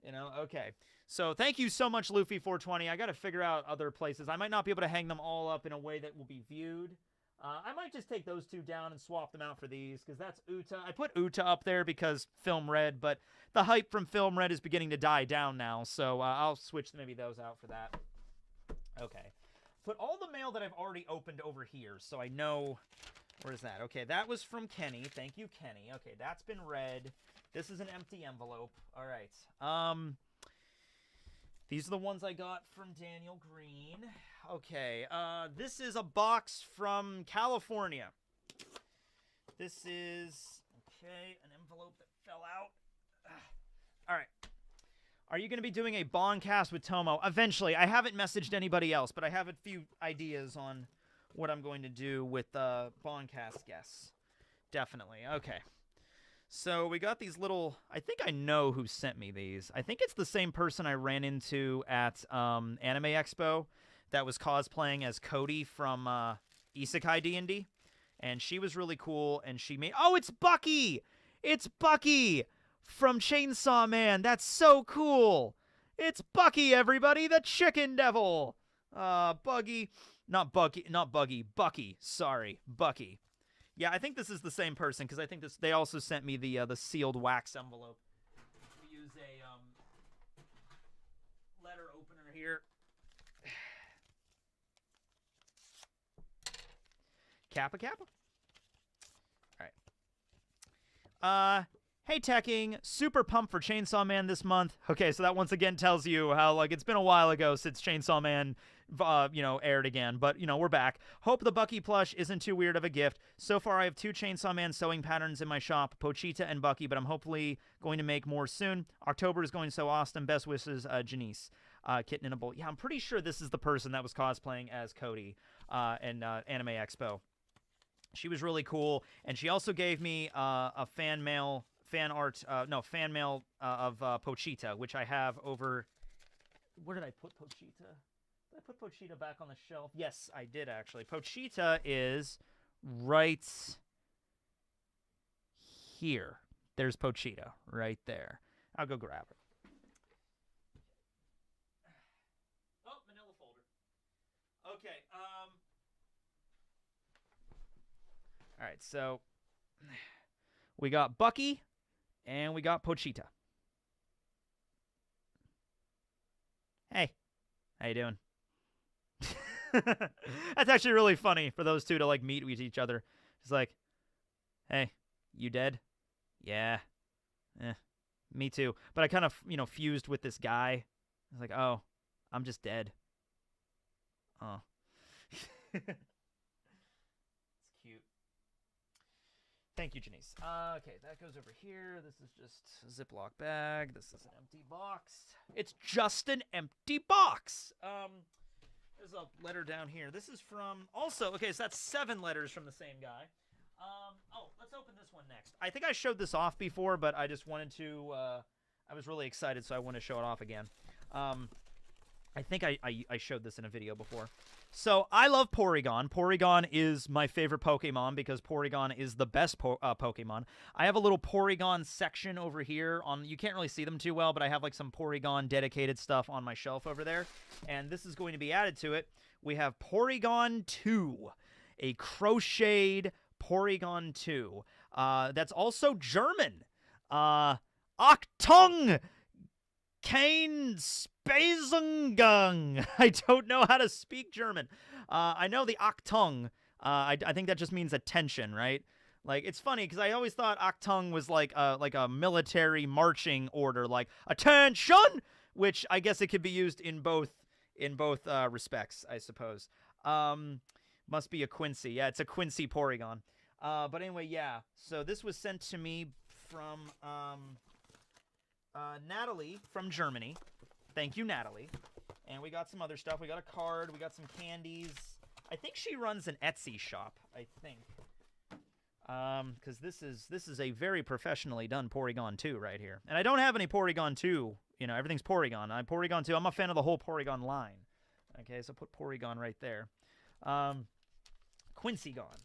You know, okay. So, thank you so much, Luffy420. I got to figure out other places. I might not be able to hang them all up in a way that will be viewed. I might just take those 2 down and swap them out for these, because that's Uta. I put Uta up there because Film Red, but the hype from Film Red is beginning to die down now, so I'll switch maybe those out for that. Okay. Put all the mail that I've already opened over here, so I know... Where is that? Okay, that was from Kenny. Thank you, Kenny. Okay, that's been read. This is an empty envelope. All right. These are the ones I got from Daniel Green. Okay, this is a box from California. This is, okay, an envelope that fell out. All right. Are you going to be doing a Bondcast with Tomo? Eventually. I haven't messaged anybody else, but I have a few ideas on what I'm going to do with Bondcast guests. Definitely. Okay. So we got these little... I think I know who sent me these. I think it's the same person I ran into at Anime Expo that was cosplaying as Cody from Isekai D&D. And she was really cool, and she made... Oh, it's Bucky! It's Bucky from Chainsaw Man. That's so cool! It's Bucky, everybody! The Chicken Devil! Buggy... Not Buggy. Bucky. Sorry. Bucky. Yeah, I think this is the same person, because I think this. They also sent me the sealed wax envelope. We use a letter opener here. Kappa Kappa. All right. Hey, Tekking, super pumped for Chainsaw Man this month. Okay, so that once again tells you how, like, it's been a while ago since Chainsaw Man, aired again. But, we're back. Hope the Bucky plush isn't too weird of a gift. So far, I have 2 Chainsaw Man sewing patterns in my shop, Pochita and Bucky, but I'm hopefully going to make more soon. October is going so awesome. Best wishes, Janice. Kitten in a bowl. Yeah, I'm pretty sure this is the person that was cosplaying as Cody in Anime Expo. She was really cool, and she also gave me a fan mail of Pochita, which I have over. Where did I put Pochita? Did I put Pochita back on the shelf? Yes, I did actually. Pochita is right here. There's Pochita right there. I'll go grab her. Oh, manila folder. Okay. All right, so we got Bucky. And we got Pochita. Hey, how you doing? That's actually really funny for those two to, like, meet with each other. It's like, hey, you dead? Yeah. Me too. But I kind of, fused with this guy. I was like, oh, I'm just dead. Oh. Thank you, Janice. Okay, that goes over here. This is just a Ziploc bag. This is an empty box. It's just an empty box. There's a letter down here. This is from, also, okay, so that's 7 letters from the same guy. Let's open this one next. I think I showed this off before, but I just wanted to, I was really excited, so I want to show it off again. I think I showed this in a video before. So, I love Porygon. Porygon is my favorite Pokemon because Porygon is the best Pokemon. I have a little Porygon section over here. You can't really see them too well, but I have, like, some Porygon dedicated stuff on my shelf over there. And this is going to be added to it. We have Porygon 2, a crocheted Porygon 2. That's also German. Achtung! Kein Spazengang. I don't know how to speak German. I know the Achtung. I think that just means attention, right? Like, it's funny because I always thought Achtung was like a military marching order, like attention, which I guess it could be used in both respects, I suppose. Must be a Quincy. Yeah, it's a Quincy Porygon. But anyway, yeah. So this was sent to me from Natalie from Germany. Thank you, Natalie. And we got some other stuff. We got a card. We got some candies. I think she runs an Etsy shop, I think. Because this is a very professionally done Porygon 2 right here. And I don't have any Porygon 2. Everything's Porygon. Porygon 2. I'm a fan of the whole Porygon line. Okay, so put Porygon right there. Quincy gone.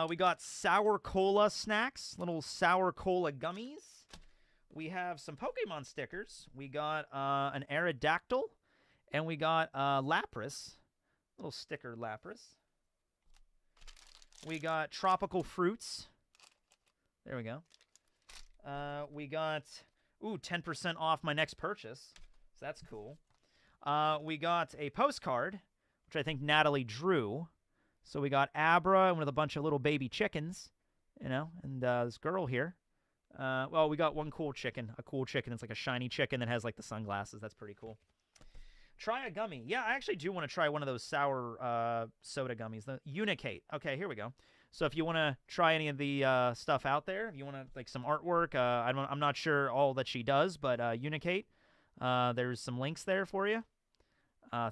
We got sour cola snacks. Little sour cola gummies. We have some Pokemon stickers. We got an Aerodactyl, and we got Lapras, little sticker Lapras. We got tropical fruits. There we go. We got, 10% off my next purchase. So that's cool. We got a postcard, which I think Natalie drew. So we got Abra with a bunch of little baby chickens, and this girl here. Well, we got one cool chicken. A cool chicken. It's like a shiny chicken that has, like, the sunglasses. That's pretty cool. Try a gummy. Yeah, I actually do want to try one of those sour soda gummies. The Unicate. Okay, here we go. So if you want to try any of the stuff out there, if you want to, like, some artwork, I'm not sure all that she does, but Unicate, there's some links there for you.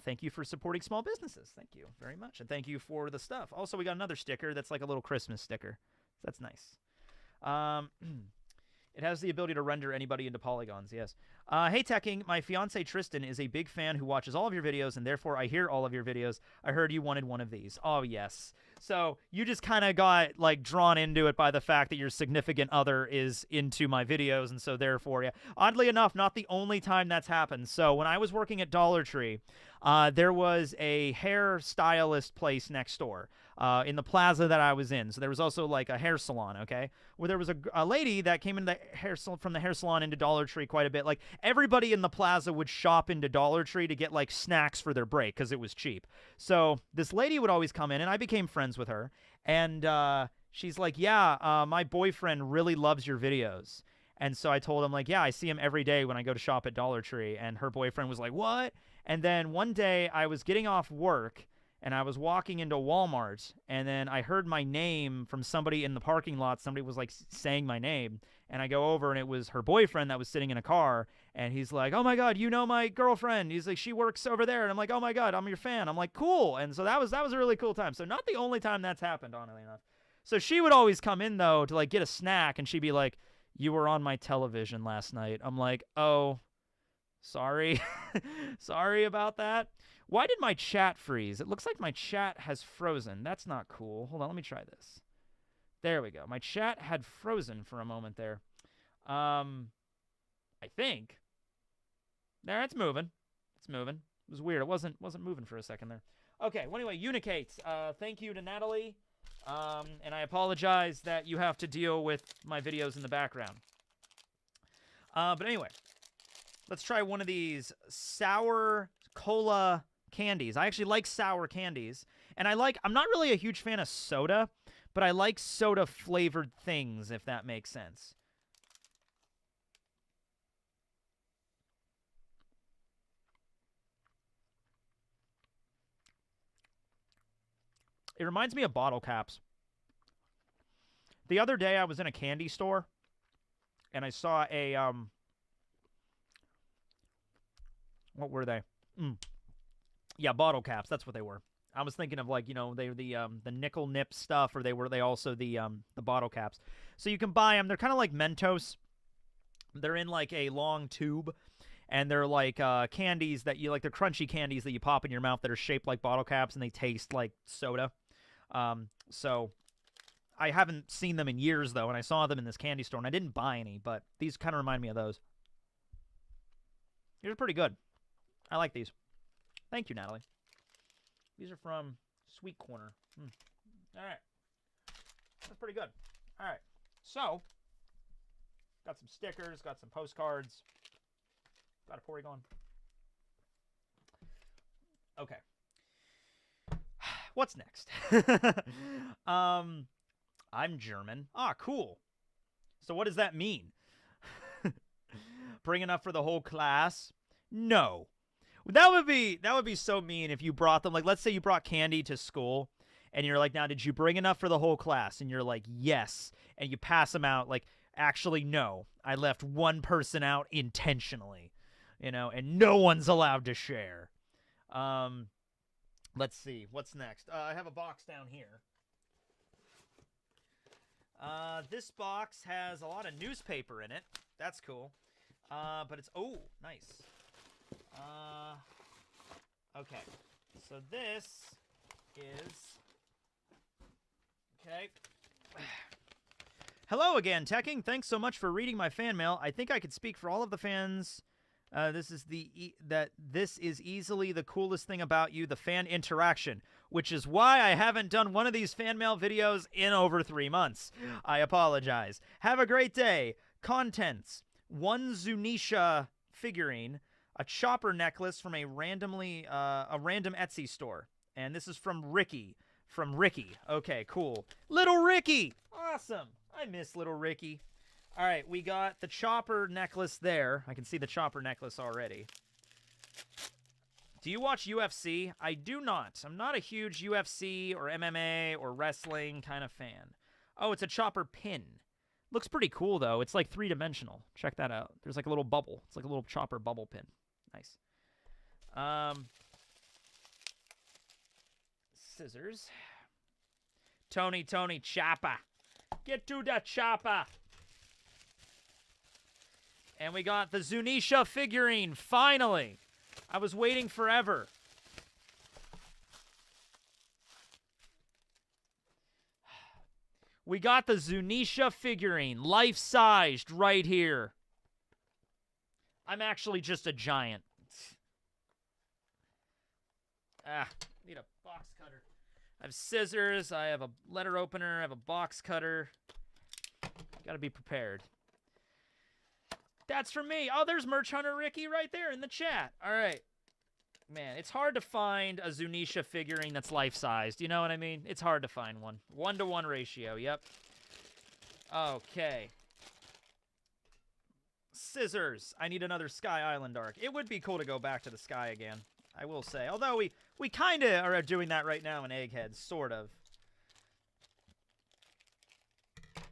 Thank you for supporting small businesses. Thank you very much. And thank you for the stuff. Also, we got another sticker that's like a little Christmas sticker. That's nice. It has the ability to render anybody into polygons, yes. Hey, Tekking, my fiance Tristan is a big fan who watches all of your videos, and therefore I hear all of your videos. I heard you wanted one of these. Oh, yes. So you just kind of got, like, drawn into it by the fact that your significant other is into my videos, and so therefore, yeah. Oddly enough, not the only time that's happened. So when I was working at Dollar Tree, there was a hairstylist place next door. In the plaza that I was in. So there was also, like, a hair salon, okay? Where there was a lady that came into from the hair salon into Dollar Tree quite a bit. Like, everybody in the plaza would shop into Dollar Tree to get, like, snacks for their break because it was cheap. So this lady would always come in, and I became friends with her. And she's like, yeah, my boyfriend really loves your videos. And so I told him, like, yeah, I see him every day when I go to shop at Dollar Tree. And her boyfriend was like, what? And then one day I was getting off work, and I was walking into Walmart, and then I heard my name from somebody in the parking lot. Somebody was, like, saying my name. And I go over, and it was her boyfriend that was sitting in a car. And he's like, oh, my God, you know my girlfriend. He's like, she works over there. And I'm like, oh, my God, I'm your fan. I'm like, cool. And so that was a really cool time. So not the only time that's happened, oddly enough. So she would always come in, though, to, like, get a snack, and she'd be like, you were on my television last night. I'm like, oh, sorry. Sorry about that. Why did my chat freeze? It looks like my chat has frozen. That's not cool. Hold on, let me try this. There we go. My chat had frozen for a moment there. I think. There, it's moving. It's moving. It was weird. It wasn't moving for a second there. Okay, well, anyway, Unicate. Thank you to Natalie. And I apologize that you have to deal with my videos in the background. But anyway, let's try one of these sour cola candies. I actually like sour candies. And I'm not really a huge fan of soda, but I like soda-flavored things, if that makes sense. It reminds me of bottle caps. The other day, I was in a candy store, and I saw a, what were they? Yeah, bottle caps. That's what they were. I was thinking of, like, you know, they were the nickel nip stuff, or they also the bottle caps. So you can buy them. They're kind of like Mentos. They're in, like, a long tube, and they're like candies that you, like, they're crunchy candies that you pop in your mouth that are shaped like bottle caps, and they taste like soda. So I haven't seen them in years, though, and I saw them in this candy store, and I didn't buy any, but these kind of remind me of those. These are pretty good. I like these. Thank you, Natalie. These are from Sweet Corner. All right. That's pretty good. All right. So, got some stickers, got some postcards, got a Porygon. Okay. What's next? I'm German. Ah, cool. So what does that mean? Bring enough for the whole class? No. That would be so mean if you brought them. Like, let's say you brought candy to school, and you're like, now, did you bring enough for the whole class? And you're like, yes. And you pass them out like, actually, no. I left one person out intentionally, you know, and no one's allowed to share. Let's see. What's next? I have a box down here. This box has a lot of newspaper in it. That's cool. But it's... Oh, nice. Okay. So this is... Okay. Hello again, Tekking. Thanks so much for reading my fan mail. I think I could speak for all of the fans... This is easily the coolest thing about you, the fan interaction, which is why I haven't done one of these fan mail videos in over 3 months. I apologize. Have a great day. Contents: 1 Zunisha figurine, a chopper necklace from a random Etsy store, and this is from Ricky. Okay, cool. Little Ricky, awesome. I miss little Ricky. All right, we got the chopper necklace there. I can see the chopper necklace already. Do you watch UFC? I do not. I'm not a huge UFC or MMA or wrestling kind of fan. Oh, it's a chopper pin. Looks pretty cool, though. It's like 3-dimensional. Check that out. There's like a little bubble. It's like a little chopper bubble pin. Nice. Scissors. Tony, chopper. Get to the chopper. And we got the Zunisha figurine, finally. I was waiting forever. We got the Zunisha figurine, life-sized, right here. I'm actually just a giant. Need a box cutter. I have scissors, I have a letter opener, I have a box cutter. Gotta be prepared. That's for me. Oh, there's Merch Hunter Ricky right there in the chat. All right. Man, it's hard to find a Zunisha figurine that's life-sized. You know what I mean? It's hard to find one. 1-to-1 ratio, yep. Okay. Scissors. I need another Sky Island arc. It would be cool to go back to the sky again, I will say. Although we kind of are doing that right now in Egghead, sort of.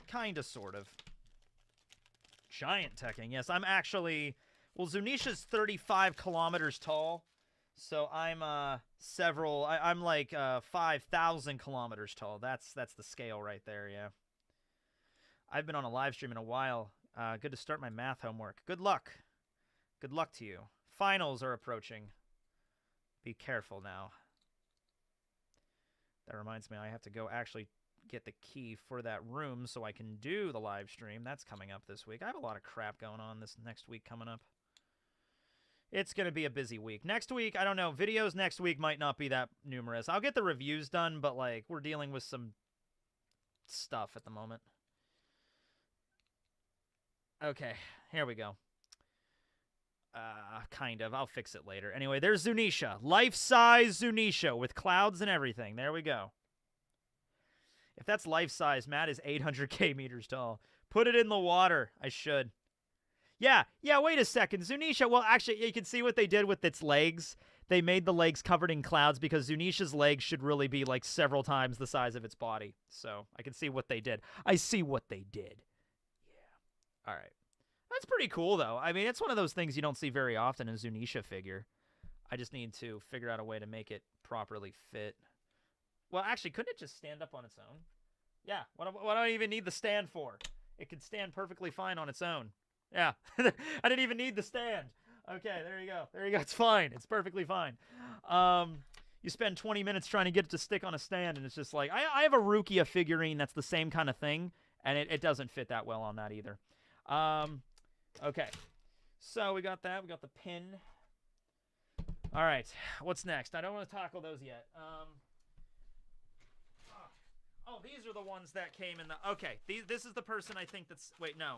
Kind of, sort of. Giant Tekking. Yes, I'm actually... Well, Zunisha's 35 kilometers tall, so I'm I'm like 5,000 kilometers tall. That's the scale right there, yeah. I've been on a live stream in a while. Good to start my math homework. Good luck. Good luck to you. Finals are approaching. Be careful now. That reminds me, I have to go actually get the key for that room so I can do the live stream. That's coming up this week. I have a lot of crap going on this next week coming up. It's going to be a busy week. Next week, I don't know. Videos next week might not be that numerous. I'll get the reviews done, but, like, we're dealing with some stuff at the moment. Okay, here we go. Kind of. I'll fix it later. Anyway, there's Zunisha. Life-size Zunisha with clouds and everything. There we go. If that's life-size, Matt is 800k meters tall. Put it in the water. I should. Yeah, wait a second. Zunisha, well, actually, you can see what they did with its legs. They made the legs covered in clouds because Zunisha's legs should really be, like, several times the size of its body. So, I can see what they did. I see what they did. Yeah. All right. That's pretty cool, though. I mean, it's one of those things you don't see very often, a Zunisha figure. I just need to figure out a way to make it properly fit. Well, actually, couldn't it just stand up on its own? Yeah, what do I even need the stand for? It could stand perfectly fine on its own. Yeah, I didn't even need the stand. Okay, there you go. There you go. It's fine. It's perfectly fine. You spend 20 minutes trying to get it to stick on a stand, and it's just like, I have a Rukia figurine that's the same kind of thing, and it doesn't fit that well on that either. Okay, so we got that. We got the pin. All right, what's next? I don't want to tackle those yet. Oh, these are the ones that came in the... Okay, this is the person I think that's... Wait, no.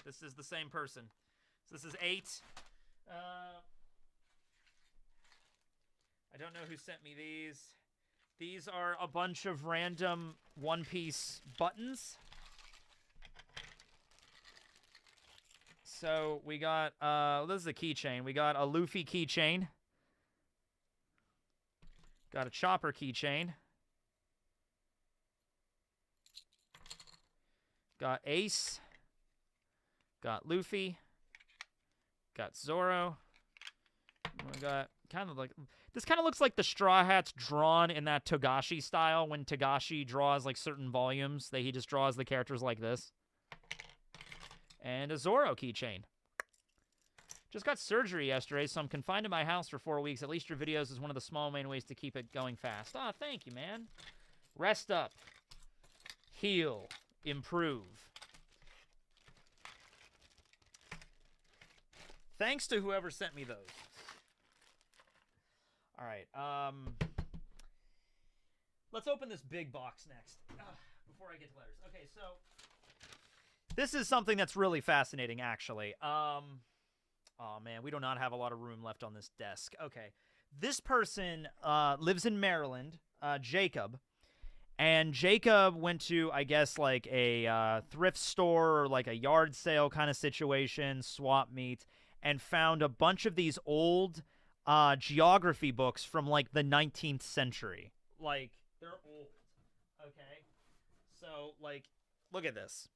This is the same person. So this is 8. I don't know who sent me these. These are a bunch of random One Piece buttons. So we got... this is a keychain. We got a Luffy keychain. Got a Chopper keychain. Got Ace. Got Luffy. Got Zoro. We got kind of like... This kind of looks like the Straw Hats drawn in that Togashi style when Togashi draws like certain volumes. He just draws the characters like this. And a Zoro keychain. Just got surgery yesterday, so I'm confined to my house for 4 weeks. At least your videos is one of the small main ways to keep it going fast. Ah, thank you, man. Rest up. Heal. Improve. Thanks to whoever sent me those. All right. Let's open this big box next. Before I get to letters. Okay, so this is something that's really fascinating, actually. Oh, man, we do not have a lot of room left on this desk. Okay. This person lives in Maryland, Jacob. And Jacob went to, I guess, like a thrift store or like a yard sale kind of situation, swap meet, and found a bunch of these old geography books from like the 19th century. Like, they're old. Okay? So, like, look at this.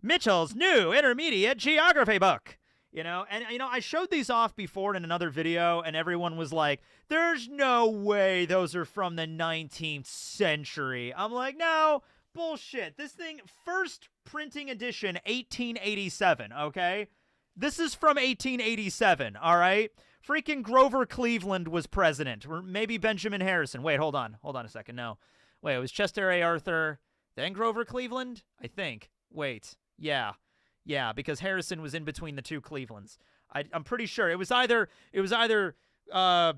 Mitchell's new intermediate geography book. You know, and, you know, I showed these off before in another video, and everyone was like, there's no way those are from the 19th century. I'm like, no, bullshit. This thing, first printing edition, 1887, okay? This is from 1887, all right? Freaking Grover Cleveland was president, or maybe Benjamin Harrison. Wait, hold on a second, no. Wait, it was Chester A. Arthur, then Grover Cleveland? I think. Wait, yeah. Yeah, because Harrison was in between the two Clevelands. I'm pretty sure it was either. I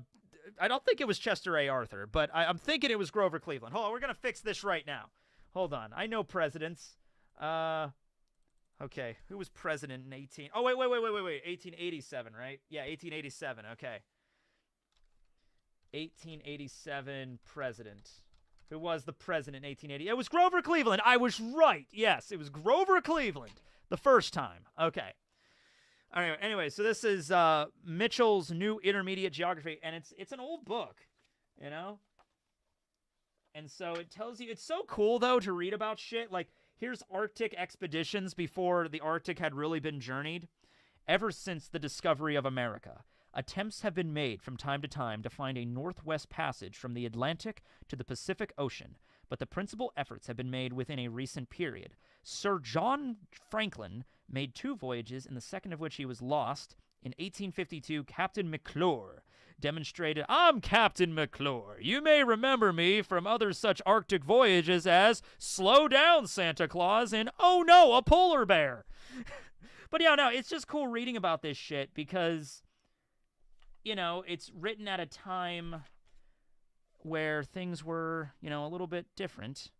don't think it was Chester A. Arthur, but I'm thinking it was Grover Cleveland. Hold on, we're gonna fix this right now. Hold on, I know presidents. Okay, who was president in 18? Oh wait, 1887, right? Yeah, 1887. Okay, 1887 president. Who was the president in 1880? It was Grover Cleveland. I was right. Yes, it was Grover Cleveland. The first time. Okay. All right. Anyway, so this is Mitchell's New Intermediate Geography, and it's an old book, you know? And so it tells you, it's so cool, though, to read about shit. Like, here's Arctic expeditions before the Arctic had really been journeyed. Ever since the discovery of America, attempts have been made from time to time to find a northwest passage from the Atlantic to the Pacific Ocean, but the principal efforts have been made within a recent period. Sir John Franklin made 2 voyages, in the second of which he was lost. In 1852, Captain McClure demonstrated, "I'm Captain McClure. You may remember me from other such Arctic voyages as Slow Down, Santa Claus, and Oh No, a Polar Bear." But yeah, no, it's just cool reading about this shit because, you know, it's written at a time where things were, you know, a little bit different.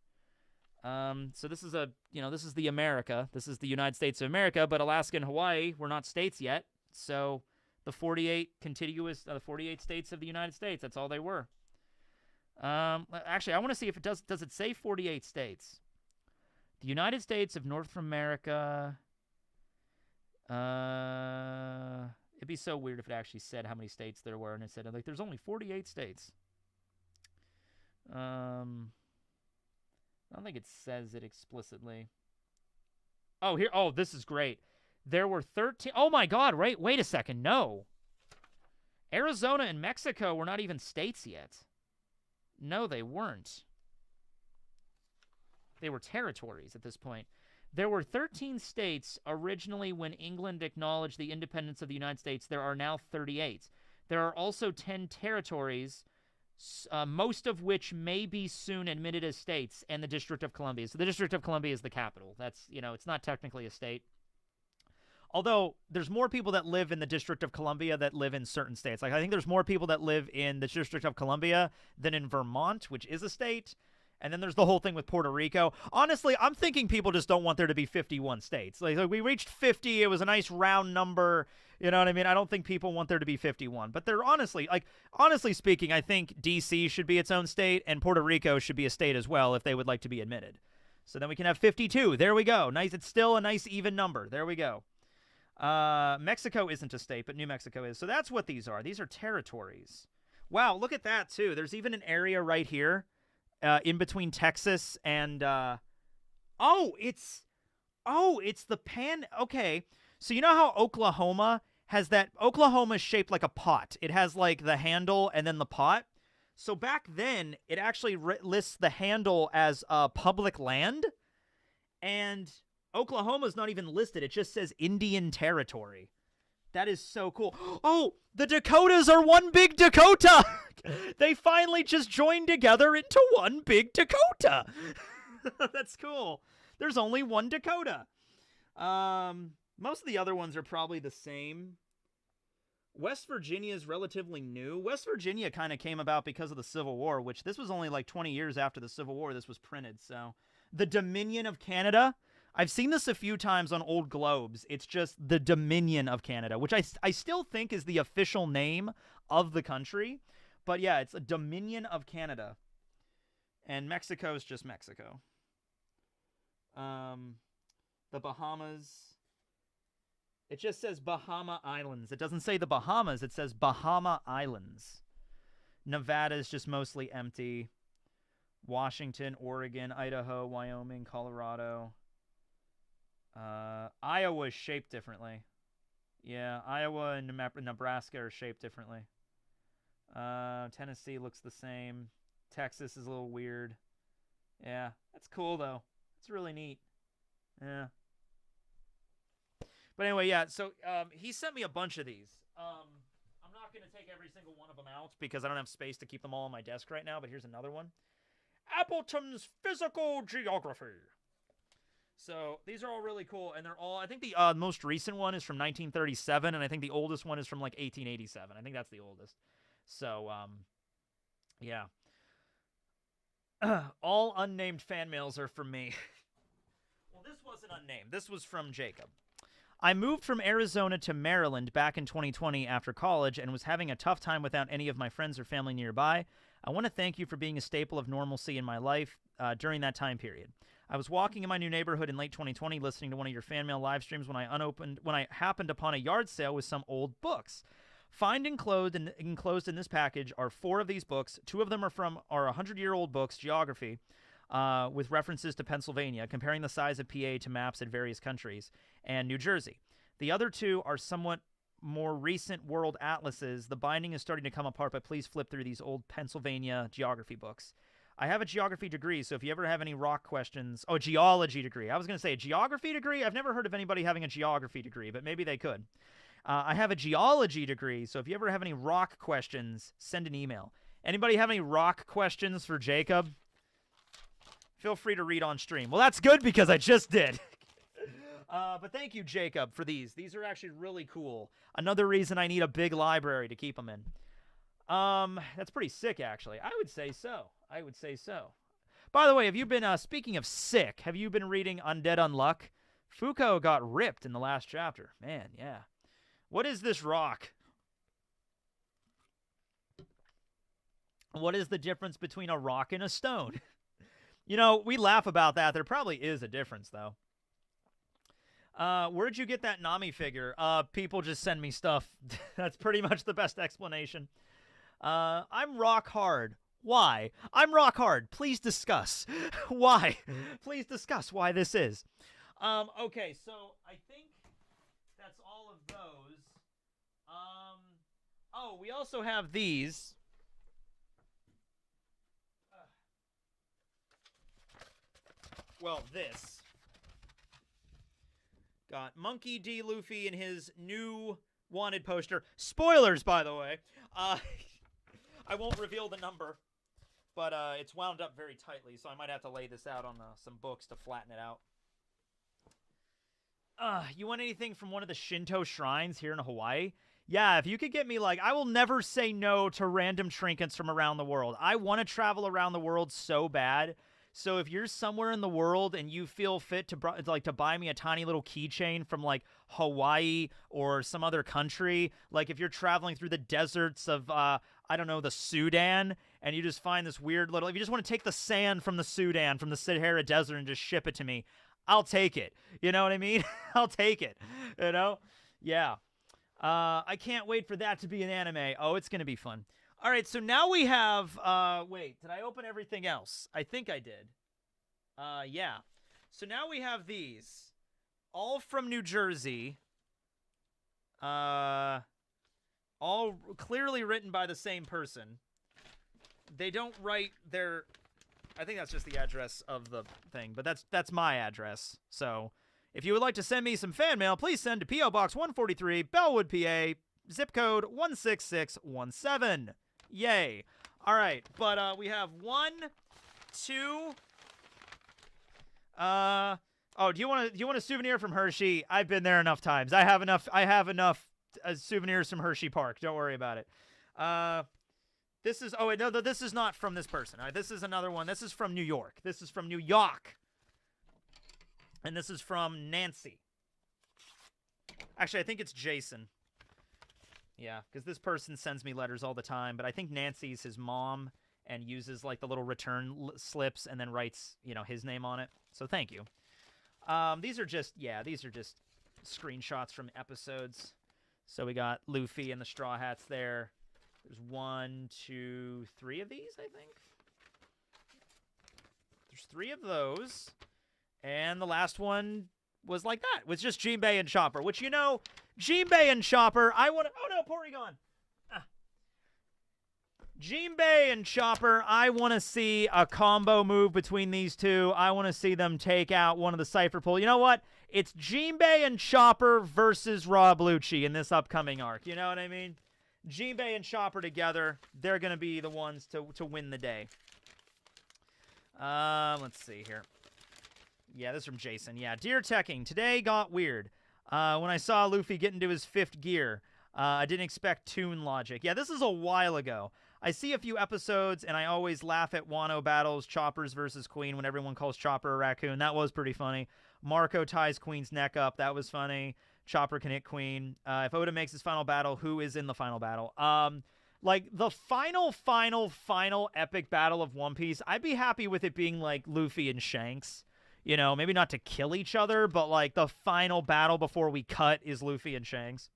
So this is this is the America. This is the United States of America, but Alaska and Hawaii were not states yet. So the 48 the 48 states of the United States, that's all they were. Actually, I want to see if it does it say 48 states? The United States of North America. It'd be so weird if it actually said how many states there were, and it said, like, there's only 48 states. I don't think it says it explicitly. Oh, here. Oh, this is great. There were 13. Oh, my God. Wait a second. No. Arizona and Mexico were not even states yet. No, they weren't. They were territories at this point. There were 13 states originally when England acknowledged the independence of the United States. There are now 38. There are also 10 territories, most of which may be soon admitted as states, and the District of Columbia. So the District of Columbia is the capital. That's, you know, it's not technically a state. Although there's more people that live in the District of Columbia that live in certain states. Like, I think there's more people that live in the District of Columbia than in Vermont, which is a state. And then there's the whole thing with Puerto Rico. Honestly, I'm thinking people just don't want there to be 51 states. Like we reached 50. It was a nice round number. You know what I mean? I don't think people want there to be 51. But they're honestly speaking, I think D.C. should be its own state, and Puerto Rico should be a state as well if they would like to be admitted. So then we can have 52. There we go. Nice. It's still a nice even number. There we go. Mexico isn't a state, but New Mexico is. So that's what these are. These are territories. Wow, look at that, too. There's even an area right here. In between Texas and, it's the okay. So you know how Oklahoma has that, Oklahoma's shaped like a pot. It has like the handle and then the pot. So back then, it actually lists the handle as public land, and Oklahoma's not even listed. It just says Indian Territory. That is so cool. Oh, the Dakotas are one big Dakota. They finally just joined together into one big Dakota. That's cool. There's only one Dakota. Most of the other ones are probably the same. West Virginia is relatively new. West Virginia kind of came about because of the Civil War, which this was only like 20 years after the Civil War this was printed. So the Dominion of Canada. I've seen this a few times on old globes. It's just the Dominion of Canada, which I still think is the official name of the country. But yeah, it's a Dominion of Canada. And Mexico is just Mexico. The Bahamas. It just says Bahama Islands. It doesn't say the Bahamas. It says Bahama Islands. Nevada is just mostly empty. Washington, Oregon, Idaho, Wyoming, Colorado. Iowa is shaped differently. Yeah, Iowa and Nebraska are shaped differently. Tennessee looks the same. Texas is a little weird. Yeah, that's cool, though. It's really neat. Yeah. But anyway, yeah, so he sent me a bunch of these. I'm not going to take every single one of them out because I don't have space to keep them all on my desk right now, but here's another one. Appleton's Physical Geography. So these are all really cool, and they're all, I think the most recent one is from 1937, and I think the oldest one is from like 1887. I think that's the oldest. So, yeah. All unnamed fan mails are from me. Well, this wasn't unnamed. This was from Jacob. I moved from Arizona to Maryland back in 2020 after college and was having a tough time without any of my friends or family nearby. I want to thank you for being a staple of normalcy in my life during that time period. I was walking in my new neighborhood in late 2020 listening to one of your fan mail live streams when I happened upon a yard sale with some old books. Find enclosed in this package are 4 of these books. 2 of them are 100-year-old books, geography, with references to Pennsylvania, comparing the size of PA to maps in various countries, and New Jersey. The other 2 are somewhat more recent world atlases. The binding is starting to come apart, but please flip through these old Pennsylvania geography books. I have a geography degree, so if you ever have any rock questions... Oh, geology degree. I was going to say a geography degree? I've never heard of anybody having a geography degree, but maybe they could. I have a geology degree, so if you ever have any rock questions, send an email. Anybody have any rock questions for Jacob? Feel free to read on stream. Well, that's good because I just did. But thank you, Jacob, for these. These are actually really cool. Another reason I need a big library to keep them in. That's pretty sick, actually. I would say so. By the way, have you been, speaking of sick, have you been reading Undead Unluck? Foucault got ripped in the last chapter. Man, yeah. What is this rock? What is the difference between a rock and a stone? You know, we laugh about that. There probably is a difference, though. Where'd you get that Nami figure? People just send me stuff. That's pretty much the best explanation. I'm rock hard. Why? I'm rock hard. Please discuss. Why? Please discuss why this is. Okay, so I think that's all of those. Oh, we also have these. Well, this. Got Monkey D. Luffy in his new wanted poster. Spoilers, by the way. I won't reveal the number, but it's wound up very tightly, so I might have to lay this out on some books to flatten it out. You want anything from one of the Shinto shrines here in Hawaii? Yeah, if you could get me, like, I will never say no to random trinkets from around the world. I want to travel around the world so bad. So if you're somewhere in the world and you feel fit to buy me a tiny little keychain from like Hawaii or some other country, like if you're traveling through the deserts of I don't know, the Sudan, and you just find this weird little, if you just want to take the sand from the Sudan, from the Sahara Desert, and just ship it to me, I'll take it. You know what I mean? I'll take it. You know? Yeah. I can't wait for that to be an anime. Oh, it's gonna be fun. All right, so now we have, wait, did I open everything else? I think I did. Yeah. So now we have these, all from New Jersey, all clearly written by the same person. They don't write their, I think that's just the address of the thing, but that's my address. So if you would like to send me some fan mail, please send to P.O. Box 143, Bellwood, PA, zip code 16617. Yay. All right, but we have 1, 2. Oh, do you want a souvenir from Hershey? I've been there enough times. I have enough souvenirs from Hershey Park. Don't worry about it. This is, oh wait, no, this is not from this person. All right, this is another one. This is from New York. This is from New York. And this is from Nancy. Actually, I think it's Jason. Yeah, because this person sends me letters all the time, but I think Nancy's his mom and uses like the little return slips and then writes, you know, his name on it. So thank you. These are just screenshots from episodes. So we got Luffy and the Straw Hats there. There's 1, 2, 3 of these, I think. There's 3 of those. And the last one was like that. It was just Jinbei and Chopper, which, you know, Jinbei and Chopper, I want to... Oh, no, Porygon. Jinbei and Chopper, I want to see a combo move between these two. I want to see them take out one of the Cypher Pool. You know what? It's Jinbei and Chopper versus Rob Lucci in this upcoming arc. You know what I mean? Jinbei and Chopper together, they're going to be the ones to win the day. Let's see here. Yeah, this is from Jason. Yeah, Dear Tekking, today got weird. When I saw Luffy get into his 5th gear, I didn't expect Toon logic. Yeah, this is a while ago. I see a few episodes, and I always laugh at Wano battles, Choppers versus Queen, when everyone calls Chopper a raccoon. That was pretty funny. Marco ties Queen's neck up. That was funny. Chopper can hit Queen. If Oda makes his final battle, who is in the final battle? Like, the final epic battle of One Piece, I'd be happy with it being, like, Luffy and Shanks. You know, maybe not to kill each other, but like the final battle before we cut is Luffy and Shanks.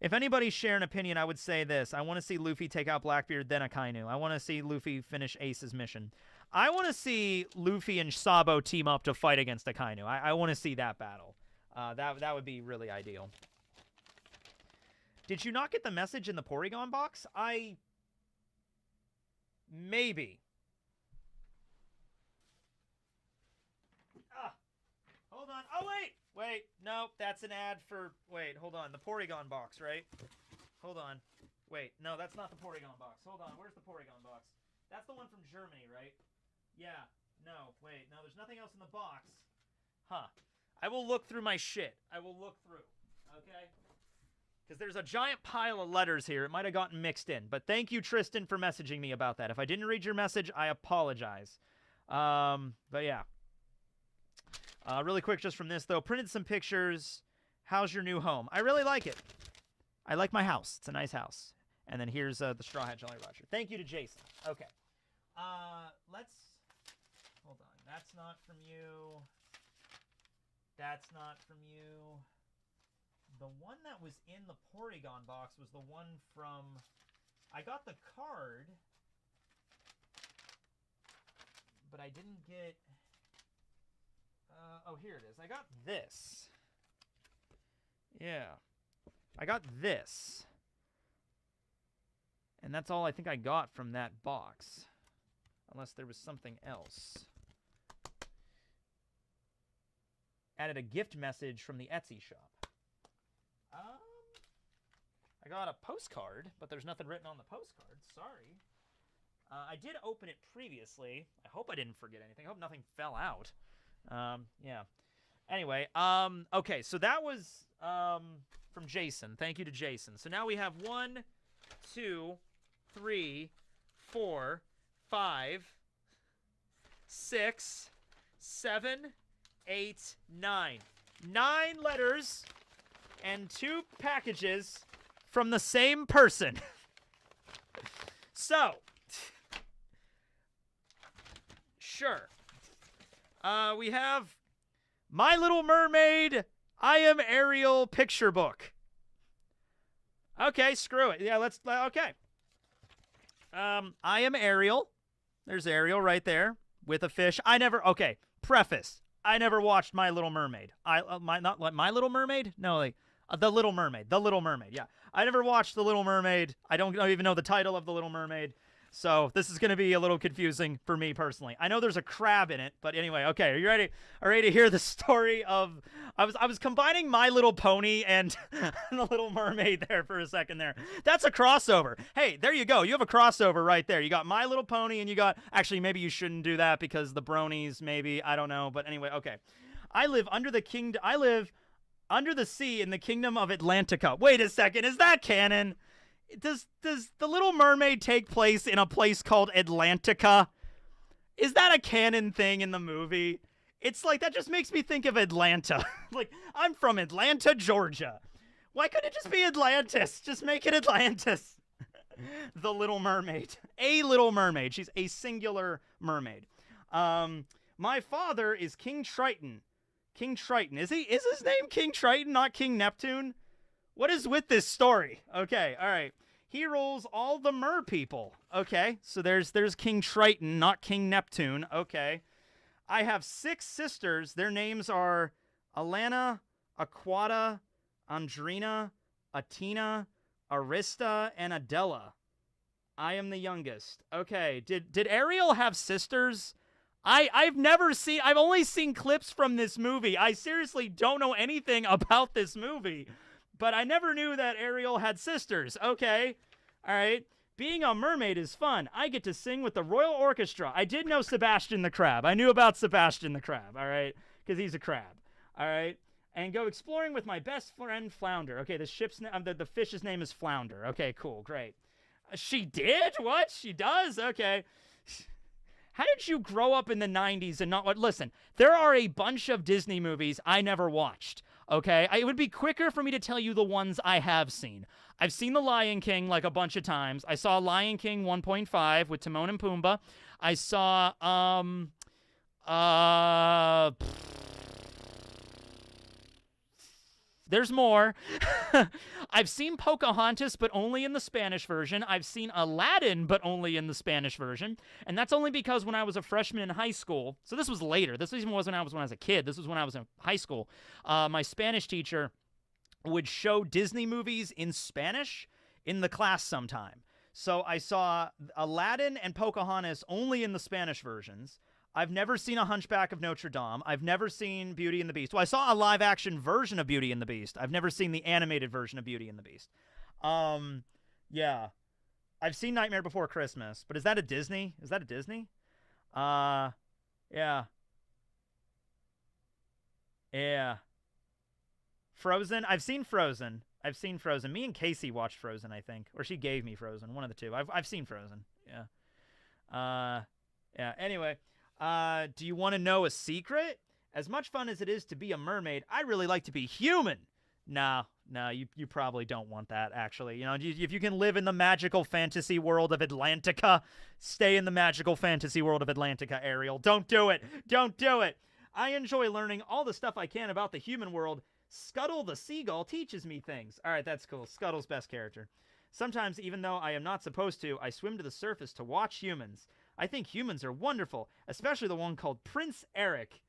If anybody share an opinion, I would say this. I want to see Luffy take out Blackbeard, then Akainu. I want to see Luffy finish Ace's mission. I want to see Luffy and Sabo team up to fight against Akainu. I want to see that battle. That would be really ideal. Did you not get the message in the Porygon box? Maybe. Hold on. Oh, wait. No, that's an ad for... Wait, hold on. The Porygon box, right? Hold on. Wait, no, that's not the Porygon box. Hold on. Where's the Porygon box? That's the one from Germany, right? Yeah. No, wait. No, there's nothing else in the box. Huh. I will look through my shit. I will look through. Okay? Because there's a giant pile of letters here. It might have gotten mixed in. But thank you, Tristan, for messaging me about that. If I didn't read your message, I apologize. But yeah. Really quick just from this, though. Printed some pictures. How's your new home? I really like it. I like my house. It's a nice house. And then here's the Straw Hat Jolly Roger. Thank you to Jason. Okay. Let's... Hold on. That's not from you. That's not from you. The one that was in the Porygon box was the one from... I got the card, but I didn't get... oh, here it is. I got this. Yeah. I got this. And that's all I think I got from that box. Unless there was something else. Added a gift message from the Etsy shop. I got a postcard, but there's nothing written on the postcard. Sorry. I did open it previously. I hope I didn't forget anything. I hope nothing fell out. Yeah. Anyway, okay, so that was from Jason. Thank you to Jason. So now we have 1, 2, 3, 4, 5, 6, 7, 8, 9. 9 letters and 2 packages from the same person. So, sure. We have My Little Mermaid, I Am Ariel picture book. Okay, screw it. Yeah, okay. I am Ariel. There's Ariel right there with a fish. Okay, preface. I never watched My Little Mermaid. Not like My Little Mermaid? No, like The Little Mermaid. The Little Mermaid, yeah. I never watched The Little Mermaid. I don't even know the title of The Little Mermaid. So this is going to be a little confusing for me personally. I know there's a crab in it, but anyway, okay. Are you ready? Are you ready to hear the story of... I was combining My Little Pony and The Little Mermaid there for a second there. That's a crossover. Hey, there you go. You have a crossover right there. You got My Little Pony and you got... Actually, maybe you shouldn't do that because the bronies, maybe. I don't know. But anyway, okay. I live under the sea in the kingdom of Atlantica. Wait a second. Is that canon? Does The Little Mermaid take place in a place called Atlantica? Is that a canon thing in the movie? It's like, that just makes me think of Atlanta. Like, I'm from Atlanta, Georgia. Why couldn't it just be Atlantis? Just make it Atlantis. The Little Mermaid. A Little Mermaid. She's a singular mermaid. My father is King Triton. King Triton. Is his name King Triton, not King Neptune? What is with this story? Okay, all right. He rules all the mer people. Okay, so there's King Triton, not King Neptune. Okay. I have 6 sisters. Their names are Alana, Aquata, Andrina, Atina, Arista, and Adela. I am the youngest. Okay, did Ariel have sisters? I've only seen clips from this movie. I seriously don't know anything about this movie. But I never knew that Ariel had sisters. Okay. All right. Being a mermaid is fun. I get to sing with the Royal Orchestra. I did know Sebastian the Crab. I knew about Sebastian the Crab. All right. Because he's a crab. All right. And go exploring with my best friend Flounder. Okay. The fish's name is Flounder. Okay. Cool. Great. She did? What? She does? Okay. How did you grow up in the 90s and not what? Listen, there are a bunch of Disney movies I never watched. Okay, it would be quicker for me to tell you the ones I have seen. I've seen The Lion King like a bunch of times. I saw Lion King 1.5 with Timon and Pumbaa. I saw There's more. I've seen Pocahontas, but only in the Spanish version. I've seen Aladdin, but only in the Spanish version. And that's only because when I was a freshman in high school, so this was later. This even wasn't when I was a kid. This was when I was in high school. My Spanish teacher would show Disney movies in Spanish in the class sometime. So I saw Aladdin and Pocahontas only in the Spanish versions. I've never seen A Hunchback of Notre Dame. I've never seen Beauty and the Beast. Well, I saw a live-action version of Beauty and the Beast. I've never seen the animated version of Beauty and the Beast. Yeah. I've seen Nightmare Before Christmas, but is that a Disney? Is that a Disney? Yeah. Yeah. Frozen? I've seen Frozen. I've seen Frozen. Me and Casey watched Frozen, I think. Or she gave me Frozen. One of the two. I've seen Frozen. Yeah. Yeah. Anyway. Do you want to know a secret? As much fun as it is to be a mermaid, I really like to be human. No, you probably don't want that, actually. You know, if you can live in the magical fantasy world of Atlantica, stay in the magical fantasy world of Atlantica, Ariel. Don't do it. Don't do it. I enjoy learning all the stuff I can about the human world. Scuttle the seagull teaches me things. All right, that's cool. Scuttle's best character. Sometimes, even though I am not supposed to, I swim to the surface to watch humans. I think humans are wonderful, especially the one called Prince Eric.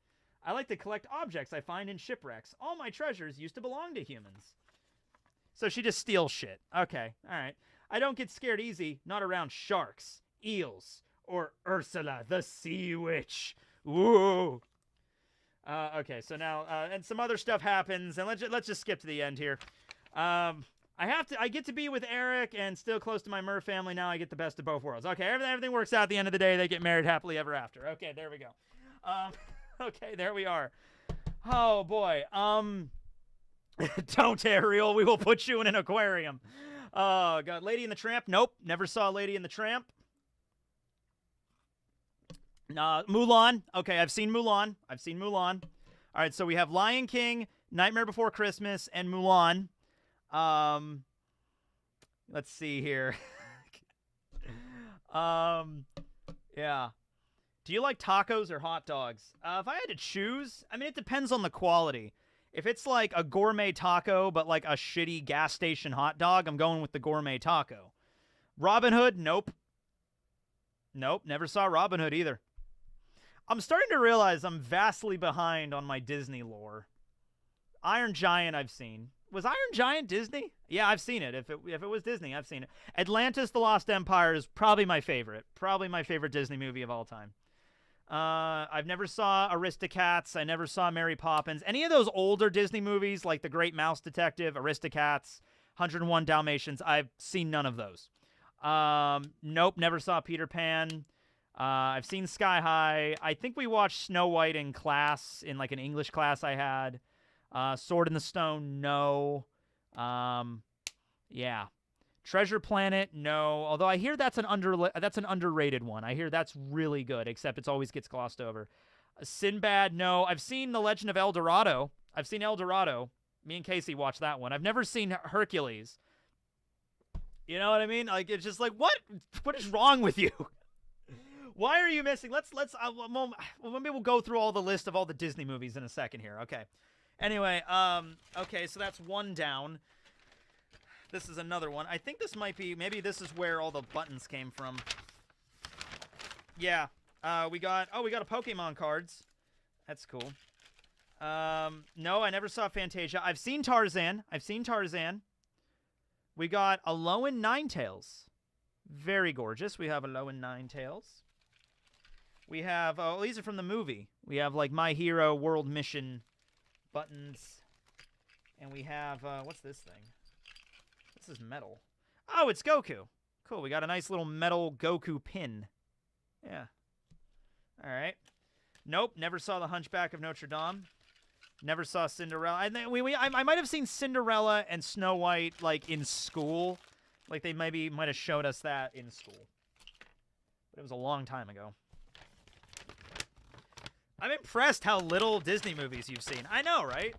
I like to collect objects I find in shipwrecks. All my treasures used to belong to humans. So she just steals shit. Okay, all right. I don't get scared easy, not around sharks, eels, or Ursula, the sea witch. Ooh. Okay, so now, and some other stuff happens, and let's just skip to the end here. I get to be with Eric and still close to my Mer family. Now I get the best of both worlds. Okay, everything works out at the end of the day. They get married happily ever after. Okay, there we go. Okay, there we are. Oh, boy. Don't, Ariel. We will put you in an aquarium. Oh, God. Lady and the Tramp? Nope. Never saw Lady and the Tramp. Mulan. Okay, I've seen Mulan. All right, so we have Lion King, Nightmare Before Christmas, and Mulan. Let's see here. Yeah. Do you like tacos or hot dogs? If I had to choose, I mean, it depends on the quality. If it's like a gourmet taco, but like a shitty gas station hot dog, I'm going with the gourmet taco. Robin Hood? Nope. Nope, never saw Robin Hood either. I'm starting to realize I'm vastly behind on my Disney lore. Iron Giant I've seen. Was Iron Giant Disney? Yeah, I've seen it. If it was Disney, I've seen it. Atlantis: The Lost Empire is probably my favorite. Probably my favorite Disney movie of all time. I've never saw Aristocats. I never saw Mary Poppins. Any of those older Disney movies like The Great Mouse Detective, Aristocats, 101 Dalmatians, I've seen none of those. Nope, never saw Peter Pan. I've seen Sky High. I think we watched Snow White in class, in like an English class I had. Sword in the Stone, no. Yeah. Treasure Planet, no. Although I hear that's an underrated one. I hear that's really good, except it always gets glossed over. Sinbad, no. I've seen The Legend of El Dorado. Me and Casey watched that one. I've never seen Hercules. You know what I mean? Like, it's just like, what is wrong with you? Why are you missing? Maybe we'll go through all the list of all the Disney movies in a second here. Okay. Anyway, okay, so that's one down. This is another one. I think this might be, maybe this is where all the buttons came from. Yeah. We got a Pokemon cards. That's cool. No, I never saw Fantasia. I've seen Tarzan. We got Alolan Ninetales. Very gorgeous. We have Alolan Ninetales. We have, oh, these are from the movie. We have, like, My Hero World Mission buttons. And we have, what's this thing? This is metal. Oh, it's Goku. Cool, we got a nice little metal Goku pin. Yeah. All right. Nope, never saw The Hunchback of Notre Dame. Never saw Cinderella. I might have seen Cinderella and Snow White, like, in school. Like, they might have showed us that in school. But it was a long time ago. I'm impressed how little Disney movies you've seen. I know, right?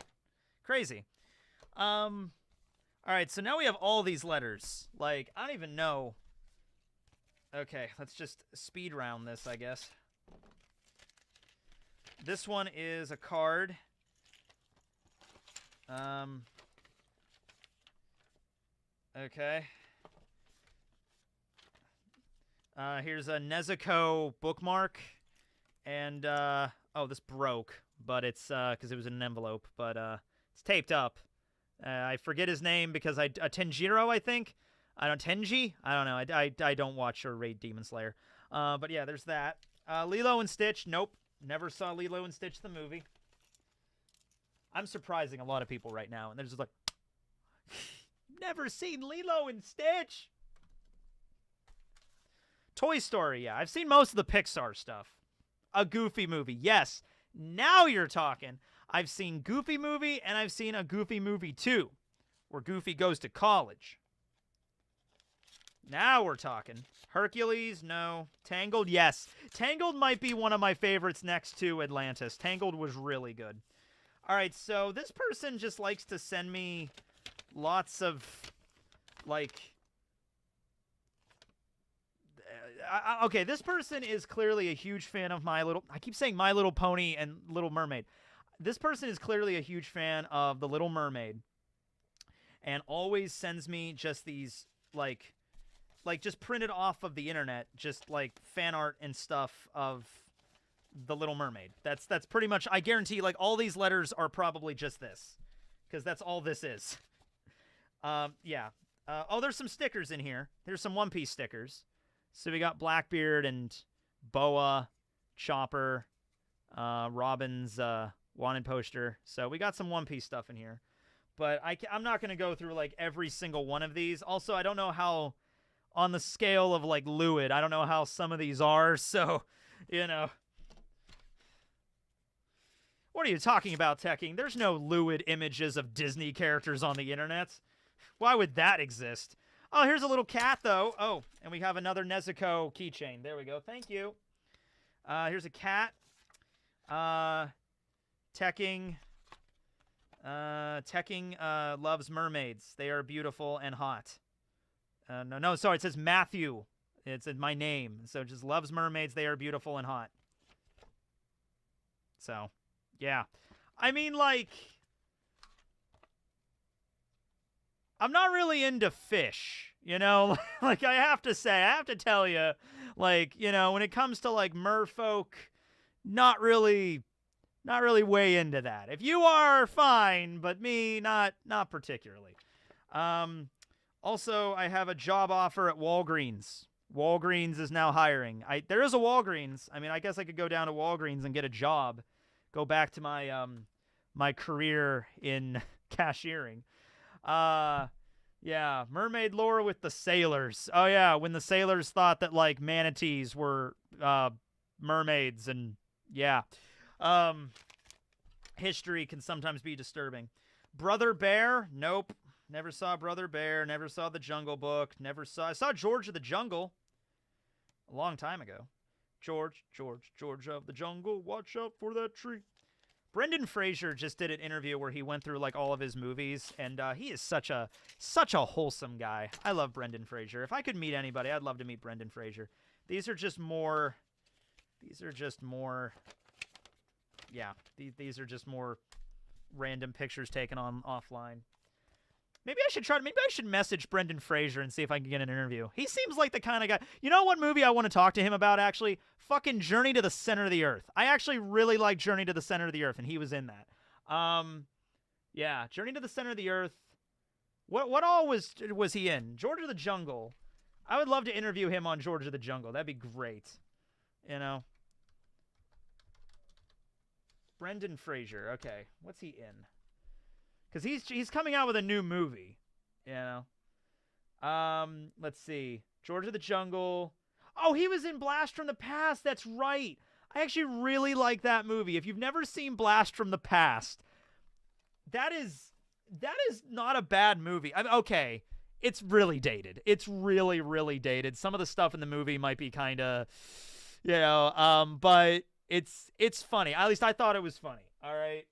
Crazy. All right, so now we have all these letters. Like, I don't even know. Okay, let's just speed round this, I guess. This one is a card. Okay. Here's a Nezuko bookmark. And, oh, this broke. But it's, because it was in an envelope. But, it's taped up. I forget his name because Tenjiro, I think? Tenji? I don't know. I don't watch or read Demon Slayer. But yeah, there's that. Lilo and Stitch. Nope. Never saw Lilo and Stitch the movie. I'm surprising a lot of people right now. And they're just like, never seen Lilo and Stitch. Toy Story, yeah. I've seen most of the Pixar stuff. A Goofy movie, yes. Now you're talking. I've seen Goofy movie, and I've seen a Goofy movie 2, where Goofy goes to college. Now we're talking. Hercules, no. Tangled, yes. Tangled might be one of my favorites next to Atlantis. Tangled was really good. All right, so this person just likes to send me lots of, like... okay, this person is clearly a huge fan of I keep saying My Little Pony and Little Mermaid. This person is clearly a huge fan of The Little Mermaid and always sends me just these, like just printed off of the internet, just, like, fan art and stuff of The Little Mermaid. That's pretty much, I guarantee, like, all these letters are probably just this, because that's all this is. Yeah. Oh, there's some stickers in here. There's some One Piece stickers. So we got Blackbeard and Boa, Chopper, Robin's wanted poster. So we got some One Piece stuff in here. But I'm not going to go through, like, every single one of these. Also, I don't know how, on the scale of, like, Lewid, I don't know how some of these are. So, you know. What are you talking about, Tekking? There's no Lewid images of Disney characters on the internet. Why would that exist? Oh, here's a little cat, though. Oh, and we have another Nezuko keychain. There we go. Thank you. Here's a cat. Tekking loves mermaids. They are beautiful and hot. No, sorry. It says Matthew. It's my name. So it just loves mermaids. They are beautiful and hot. So, yeah. I mean, like... I'm not really into fish, you know? Like, I have to tell you, like, you know, when it comes to, like, merfolk, not really way into that. If you are, fine, but me, not particularly. Also, I have a job offer at Walgreens. Walgreens is now hiring. There is a Walgreens. I mean, I guess I could go down to Walgreens and get a job. Go back to my, my career in cashiering. Yeah, mermaid lore with the sailors. Oh yeah, when the sailors thought that, like, manatees were mermaids, and yeah. History can sometimes be disturbing. Brother Bear? Nope. Never saw Brother Bear, never saw The Jungle Book, I saw George of the Jungle a long time ago. George of the Jungle, watch out for that tree. Brendan Fraser just did an interview where he went through, like, all of his movies, and he is such a wholesome guy. I love Brendan Fraser. If I could meet anybody, I'd love to meet Brendan Fraser. These are just more, yeah, these are just more random pictures taken on offline. Maybe I should message Brendan Fraser and see if I can get an interview. He seems like the kind of guy. You know what movie I want to talk to him about, actually? Fucking Journey to the Center of the Earth. I actually really like Journey to the Center of the Earth, and he was in that. Yeah, Journey to the Center of the Earth. What all was he in? George of the Jungle. I would love to interview him on George of the Jungle. That'd be great. You know? Brendan Fraser. Okay, what's he in? Because he's coming out with a new movie, you know. Let's see. George of the Jungle. Oh, he was in Blast from the Past. That's right. I actually really like that movie. If you've never seen Blast from the Past, that is not a bad movie. Okay, it's really dated. It's really, really dated. Some of the stuff in the movie might be kind of, you know, but it's funny. At least I thought it was funny. All right.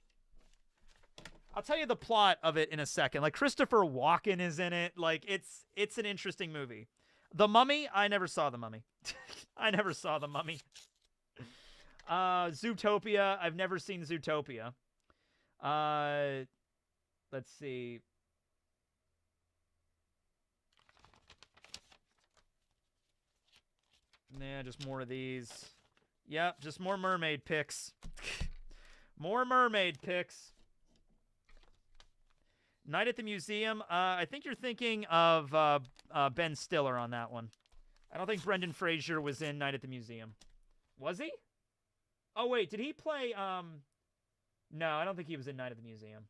I'll tell you the plot of it in a second. Like, Christopher Walken is in it. Like, it's an interesting movie. The Mummy? I never saw The Mummy. I never saw The Mummy. Zootopia. I've never seen Zootopia. Let's see. Nah, just more of these. Yep, just more mermaid pics. More mermaid pics. Night at the Museum. I think you're thinking of Ben Stiller on that one. I don't think Brendan Fraser was in Night at the Museum. Was he? Oh, wait. Did he play... No, I don't think he was in Night at the Museum.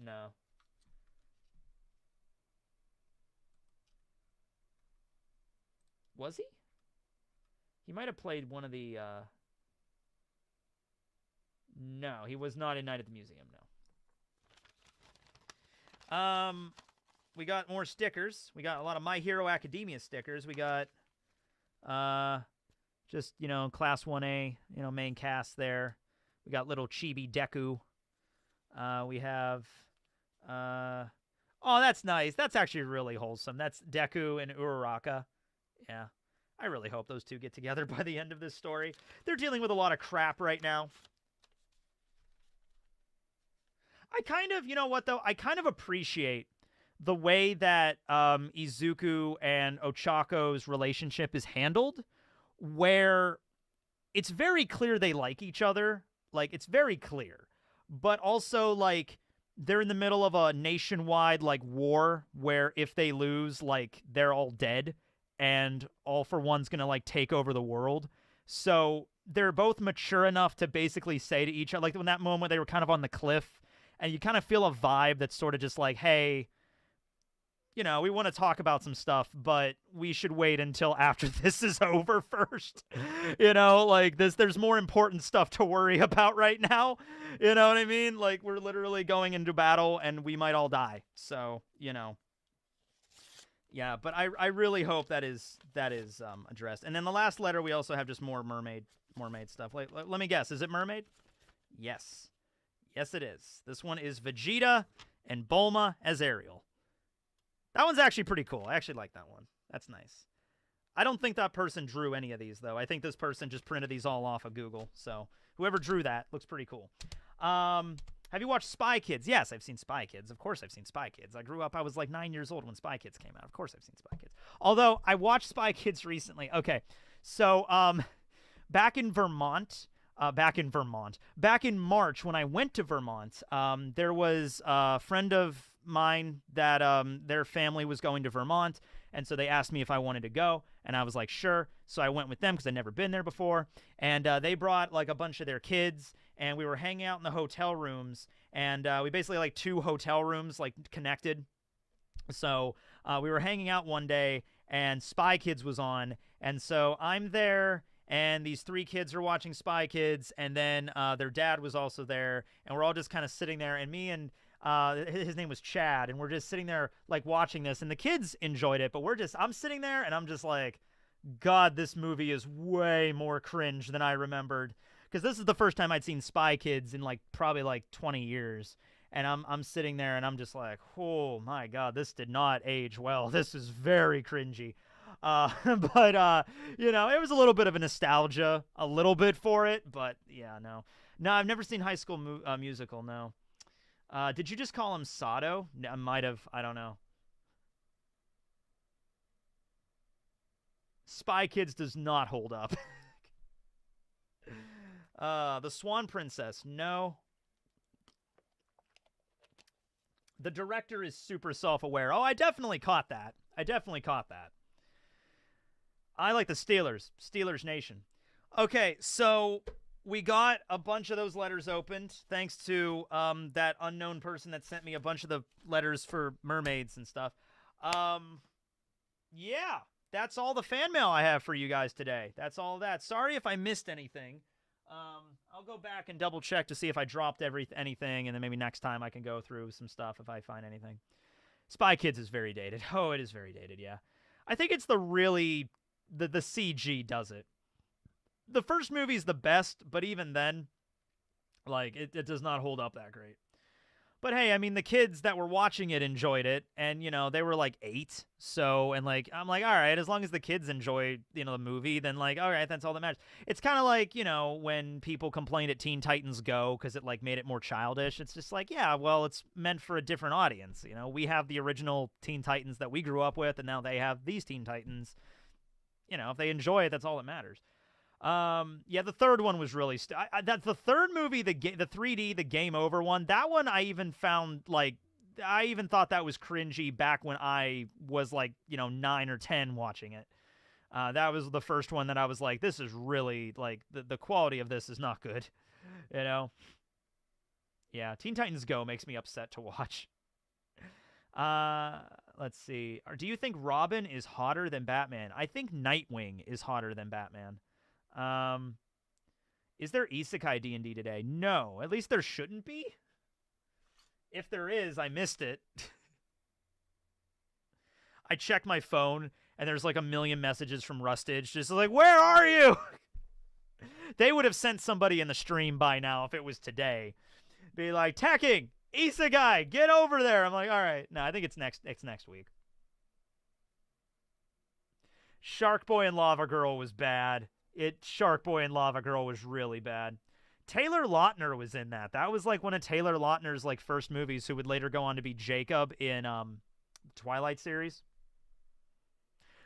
No. Was he? He might have played one of the... No, he was not in Night at the Museum, no. We got more stickers. We got a lot of My Hero Academia stickers. We got... just, Class 1A, main cast there. We got little Chibi Deku. We have... oh, that's nice. That's actually really wholesome. That's Deku and Uraraka. Yeah. I really hope those two get together by the end of this story. They're dealing with a lot of crap right now. I kind of, you know what, though? I kind of appreciate the way that Izuku and Ochako's relationship is handled, where it's very clear they like each other. Like, it's very clear. But also, like, they're in the middle of a nationwide, like, war where if they lose, like, they're all dead and All For One's gonna, like, take over the world. So they're both mature enough to basically say to each other, like, when that moment they were kind of on the cliff, and you kind of feel a vibe that's sort of just like, hey, we want to talk about some stuff, but we should wait until after this is over first. Like there's more important stuff to worry about right now. You know what I mean? Like we're literally going into battle and we might all die. So, yeah, but I really hope that is addressed. And then the last letter, we also have just more mermaid stuff. Let me guess. Is it mermaid? Yes. Yes, it is. This one is Vegeta and Bulma as Ariel. That one's actually pretty cool. I actually like that one. That's nice. I don't think that person drew any of these, though. I think this person just printed these all off of Google. So whoever drew that looks pretty cool. Have you watched Spy Kids? Yes, I've seen Spy Kids. Of course I've seen Spy Kids. I grew up, I was like 9 years old when Spy Kids came out. Of course I've seen Spy Kids. Although, I watched Spy Kids recently. Okay, so back in Vermont... Back in March, when I went to Vermont, there was a friend of mine that their family was going to Vermont, and so they asked me if I wanted to go, and I was like, sure. So I went with them because I'd never been there before, and they brought like a bunch of their kids, and we were hanging out in the hotel rooms, and we basically like 2 hotel rooms like connected. So we were hanging out one day, and Spy Kids was on, and so I'm there. And these 3 kids are watching Spy Kids, and then their dad was also there, and we're all just kind of sitting there, and me and his name was Chad, and we're just sitting there like watching this, and the kids enjoyed it, but I'm sitting there, and I'm just like, God, this movie is way more cringe than I remembered, because this is the first time I'd seen Spy Kids in like probably like 20 years, and I'm sitting there, and I'm just like, oh my God, this did not age well. This is very cringy. But it was a little bit of a nostalgia, a little bit for it, but yeah, no, I've never seen High School Musical. No. Did you just call him Sato? I might have. I don't know. Spy Kids does not hold up. The Swan Princess. No. The director is super self-aware. Oh, I definitely caught that. I like the Steelers. Steelers Nation. Okay, so we got a bunch of those letters opened thanks to that unknown person that sent me a bunch of the letters for mermaids and stuff. Yeah, that's all the fan mail I have for you guys today. That's all that. Sorry if I missed anything. I'll go back and double check to see if I dropped anything, and then maybe next time I can go through some stuff if I find anything. Spy Kids is very dated. Oh, it is very dated, yeah. I think it's the CG does it. The first movie's the best, but even then, like, it does not hold up that great. But hey, I mean, the kids that were watching it enjoyed it, and you know, they were like 8. So, and like, I'm like, all right, as long as the kids enjoy, you know, the movie, then like, all right, that's all that matters. It's kind of like, you know, when people complained at Teen Titans Go because it like made it more childish. It's just like, yeah, well, it's meant for a different audience. You know, we have the original Teen Titans that we grew up with, and now they have these Teen Titans. You know, if they enjoy it, that's all that matters. Yeah, the third one was really that's the third movie, the 3D, the Game Over one. That one I even found like I even thought that was cringy back when I was like, you know, 9 or 10 watching it. That was the first one that I was like, this is really like the quality of this is not good, you know. Yeah, Teen Titans Go makes me upset to watch. Let's see. Do you think Robin is hotter than Batman? I think Nightwing is hotter than Batman. Is there Isekai D&D today? No, at least there shouldn't be. If there is, I missed it. I checked my phone, and there's like a million messages from Rustage, just like, where are you? They would have sent somebody in the stream by now if it was today. Be like, Tekking, Isekai, get over there. I'm like, all right. No, I think it's next week. Shark Boy and Lava Girl was bad. Shark Boy and Lava Girl was really bad. Taylor Lautner was in that. That was like one of Taylor Lautner's like first movies, who would later go on to be Jacob in Twilight series,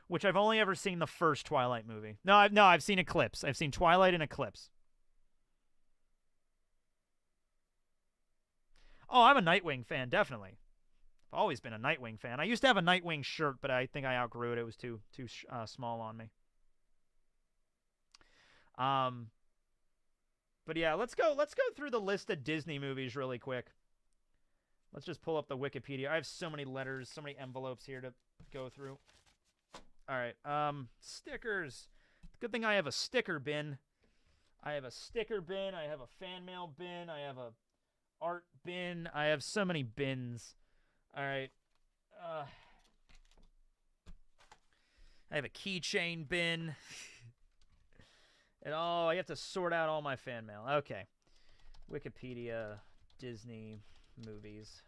which I've only ever seen the first Twilight movie. No, I've seen Eclipse. I've seen Twilight and Eclipse. Oh, I'm a Nightwing fan, definitely. I've always been a Nightwing fan. I used to have a Nightwing shirt, but I think I outgrew it. It was too small on me. But yeah, let's go through the list of Disney movies really quick. Let's just pull up the Wikipedia. I have so many letters, so many envelopes here to go through. All right, stickers. Good thing I have a sticker bin. I have a sticker bin. I have a fan mail bin. I have a art bin. I have so many bins. All right. I have a keychain bin. And I have to sort out all my fan mail. Okay. Wikipedia, Disney movies.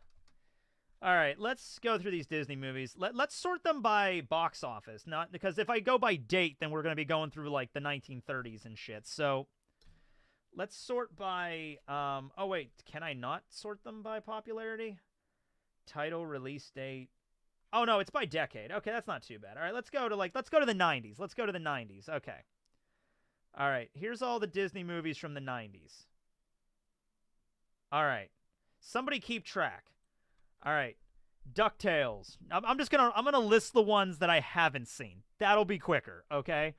All right, let's go through these Disney movies. Let's sort them by box office. Not because if I go by date, then we're going to be going through like the 1930s and shit. So let's sort by oh wait, can I not sort them by popularity? Title, release date. Oh no, it's by decade. Okay, that's not too bad. All right, let's go to the 90s. Let's go to the 90s. Okay. All right, here's all the Disney movies from the 90s. All right. Somebody keep track. All right. DuckTales. I'm gonna list the ones that I haven't seen. That'll be quicker, okay?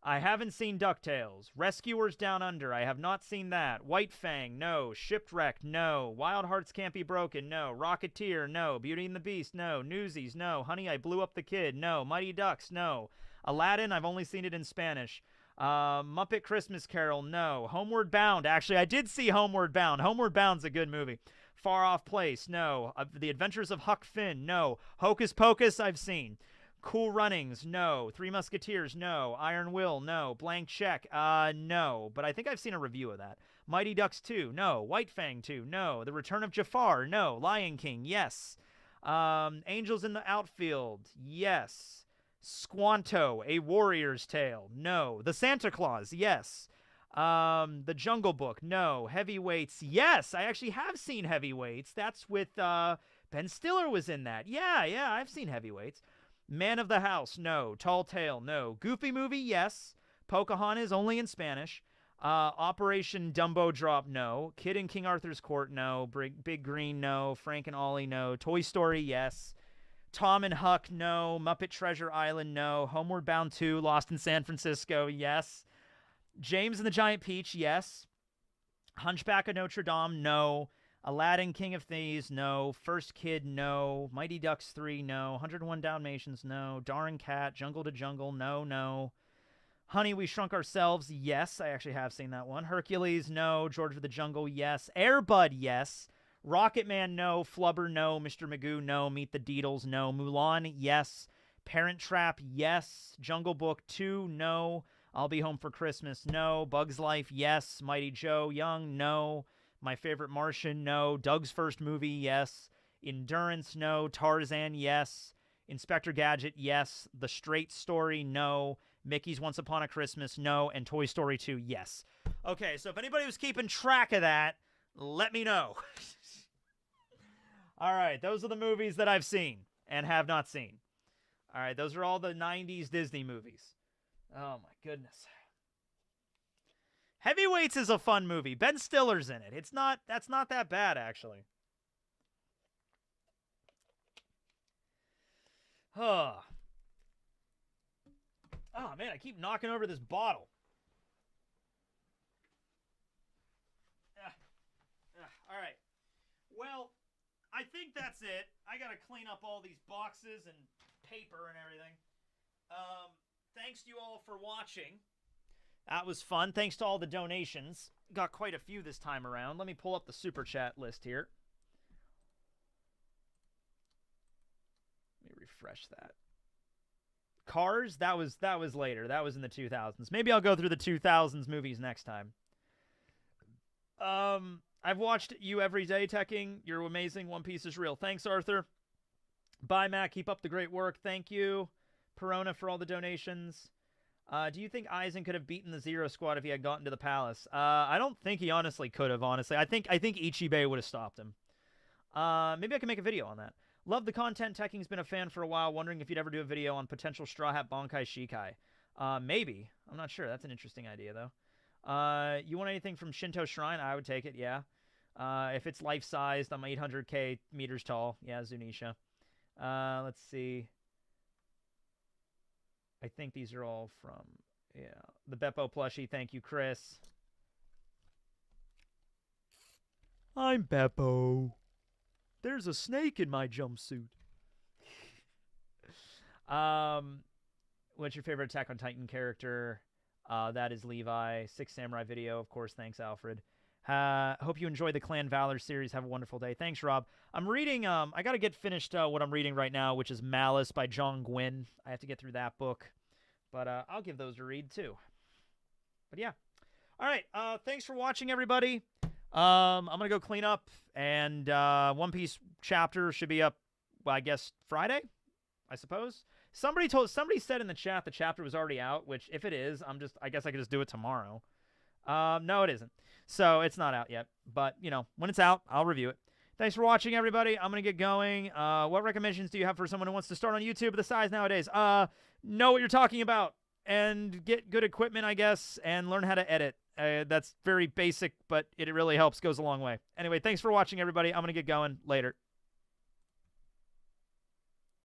I haven't seen DuckTales. Rescuers Down Under. I have not seen that. White Fang. No. Shipwrecked. No. Wild Hearts Can't Be Broken. No. Rocketeer. No. Beauty and the Beast. No. Newsies. No. Honey, I Blew Up the Kid. No. Mighty Ducks. No. Aladdin. I've only seen it in Spanish. Muppet Christmas Carol. No. Homeward Bound. Actually, I did see Homeward Bound. Homeward Bound's a good movie. Far Off Place. No. The Adventures of Huck Finn. No. Hocus Pocus. I've seen. Cool Runnings, no. Three Musketeers, no. Iron Will, no. Blank Check, no. But I think I've seen a review of that. Mighty Ducks 2, no. White Fang 2, no. The Return of Jafar, no. Lion King, yes. Angels in the Outfield, yes. Squanto, A Warrior's Tale, no. The Santa Claus, yes. The Jungle Book, no. Heavyweights, yes. I actually have seen Heavyweights. That's with, Ben Stiller was in that. Yeah, I've seen Heavyweights. Man of the House, no. Tall Tale, no. Goofy Movie, yes. Pocahontas, only in Spanish. Operation Dumbo Drop, no. Kid in King Arthur's Court, no. Big Green, no. Frank and Ollie, no. Toy Story, yes. Tom and Huck, no. Muppet Treasure Island, no. Homeward Bound 2, Lost in San Francisco, yes. James and the Giant Peach, yes. Hunchback of Notre Dame, no. Aladdin, King of Thieves, no. First Kid, no. Mighty Ducks 3, no. 101 Dalmatians, no. Darn Cat, Jungle to Jungle, no. Honey, We Shrunk Ourselves, yes. I actually have seen that one. Hercules, no. George of the Jungle, yes. Air Bud, yes. Rocket Man, no. Flubber, no. Mr. Magoo, no. Meet the Deedles, no. Mulan, yes. Parent Trap, yes. Jungle Book 2, no. I'll Be Home for Christmas, no. Bugs Life, yes. Mighty Joe Young, no. My Favorite Martian, no. Doug's First Movie, yes. Endurance, no. Tarzan, yes. Inspector Gadget, yes. The Straight Story, no. Mickey's Once Upon a Christmas, no. And Toy Story 2, yes. Okay, so if anybody was keeping track of that, let me know. All right, those are the movies that I've seen and have not seen. All right, those are all the 90s Disney movies. Oh, my goodness. Heavyweights is a fun movie. Ben Stiller's in it. That's not that bad, actually. Oh, man, I keep knocking over this bottle. All right. Well, I think that's it. I got to clean up all these boxes and paper and everything. Thanks to you all for watching. That was fun. Thanks to all the donations. Got quite a few this time around. Let me pull up the super chat list here. Let me refresh that. Cars, that was later. That was in the 2000s. Maybe I'll go through the 2000s movies next time. I've watched you every day, Tekking. You're amazing. One Piece is real. Thanks, Arthur. Bye, Matt. Keep up the great work. Thank you. Perona for all the donations. Do you think Aizen could have beaten the Zero Squad if he had gotten to the palace? I don't think he honestly could have, honestly. I think Ichibei would have stopped him. Maybe I can make a video on that. Love the content. Tekking's been a fan for a while. Wondering if you'd ever do a video on potential Straw Hat Bankai Shikai. Maybe. I'm not sure. That's an interesting idea, though. You want anything from Shinto Shrine? I would take it, yeah. If it's life-sized, I'm 800k meters tall. Yeah, Zunisha. Let's see. I think these are all from, yeah. The Beppo plushie. Thank you, Chris. I'm Beppo. There's a snake in my jumpsuit. What's your favorite Attack on Titan character? That is Levi. Six Samurai video, of course. Thanks, Alfred. Hope you enjoy the Clan Valor series. Have a wonderful day. Thanks, Rob. I'm reading, I got to get finished what I'm reading right now, which is Malice by John Gwynne. I have to get through that book. But I'll give those a read, too. But yeah. All right. Thanks for watching, everybody. I'm going to go clean up. And One Piece chapter should be up, well, I guess, Friday, I suppose. Somebody said in the chat the chapter was already out, which if it is, I guess I could just do it tomorrow. No, it isn't. So it's not out yet. But, you know, when it's out, I'll review it. Thanks for watching, everybody. I'm going to get going. What recommendations do you have for someone who wants to start on YouTube the size nowadays? Know what you're talking about and get good equipment, I guess, and learn how to edit. That's very basic, but it really helps, goes a long way. Anyway, thanks for watching, everybody. I'm going to get going. Later.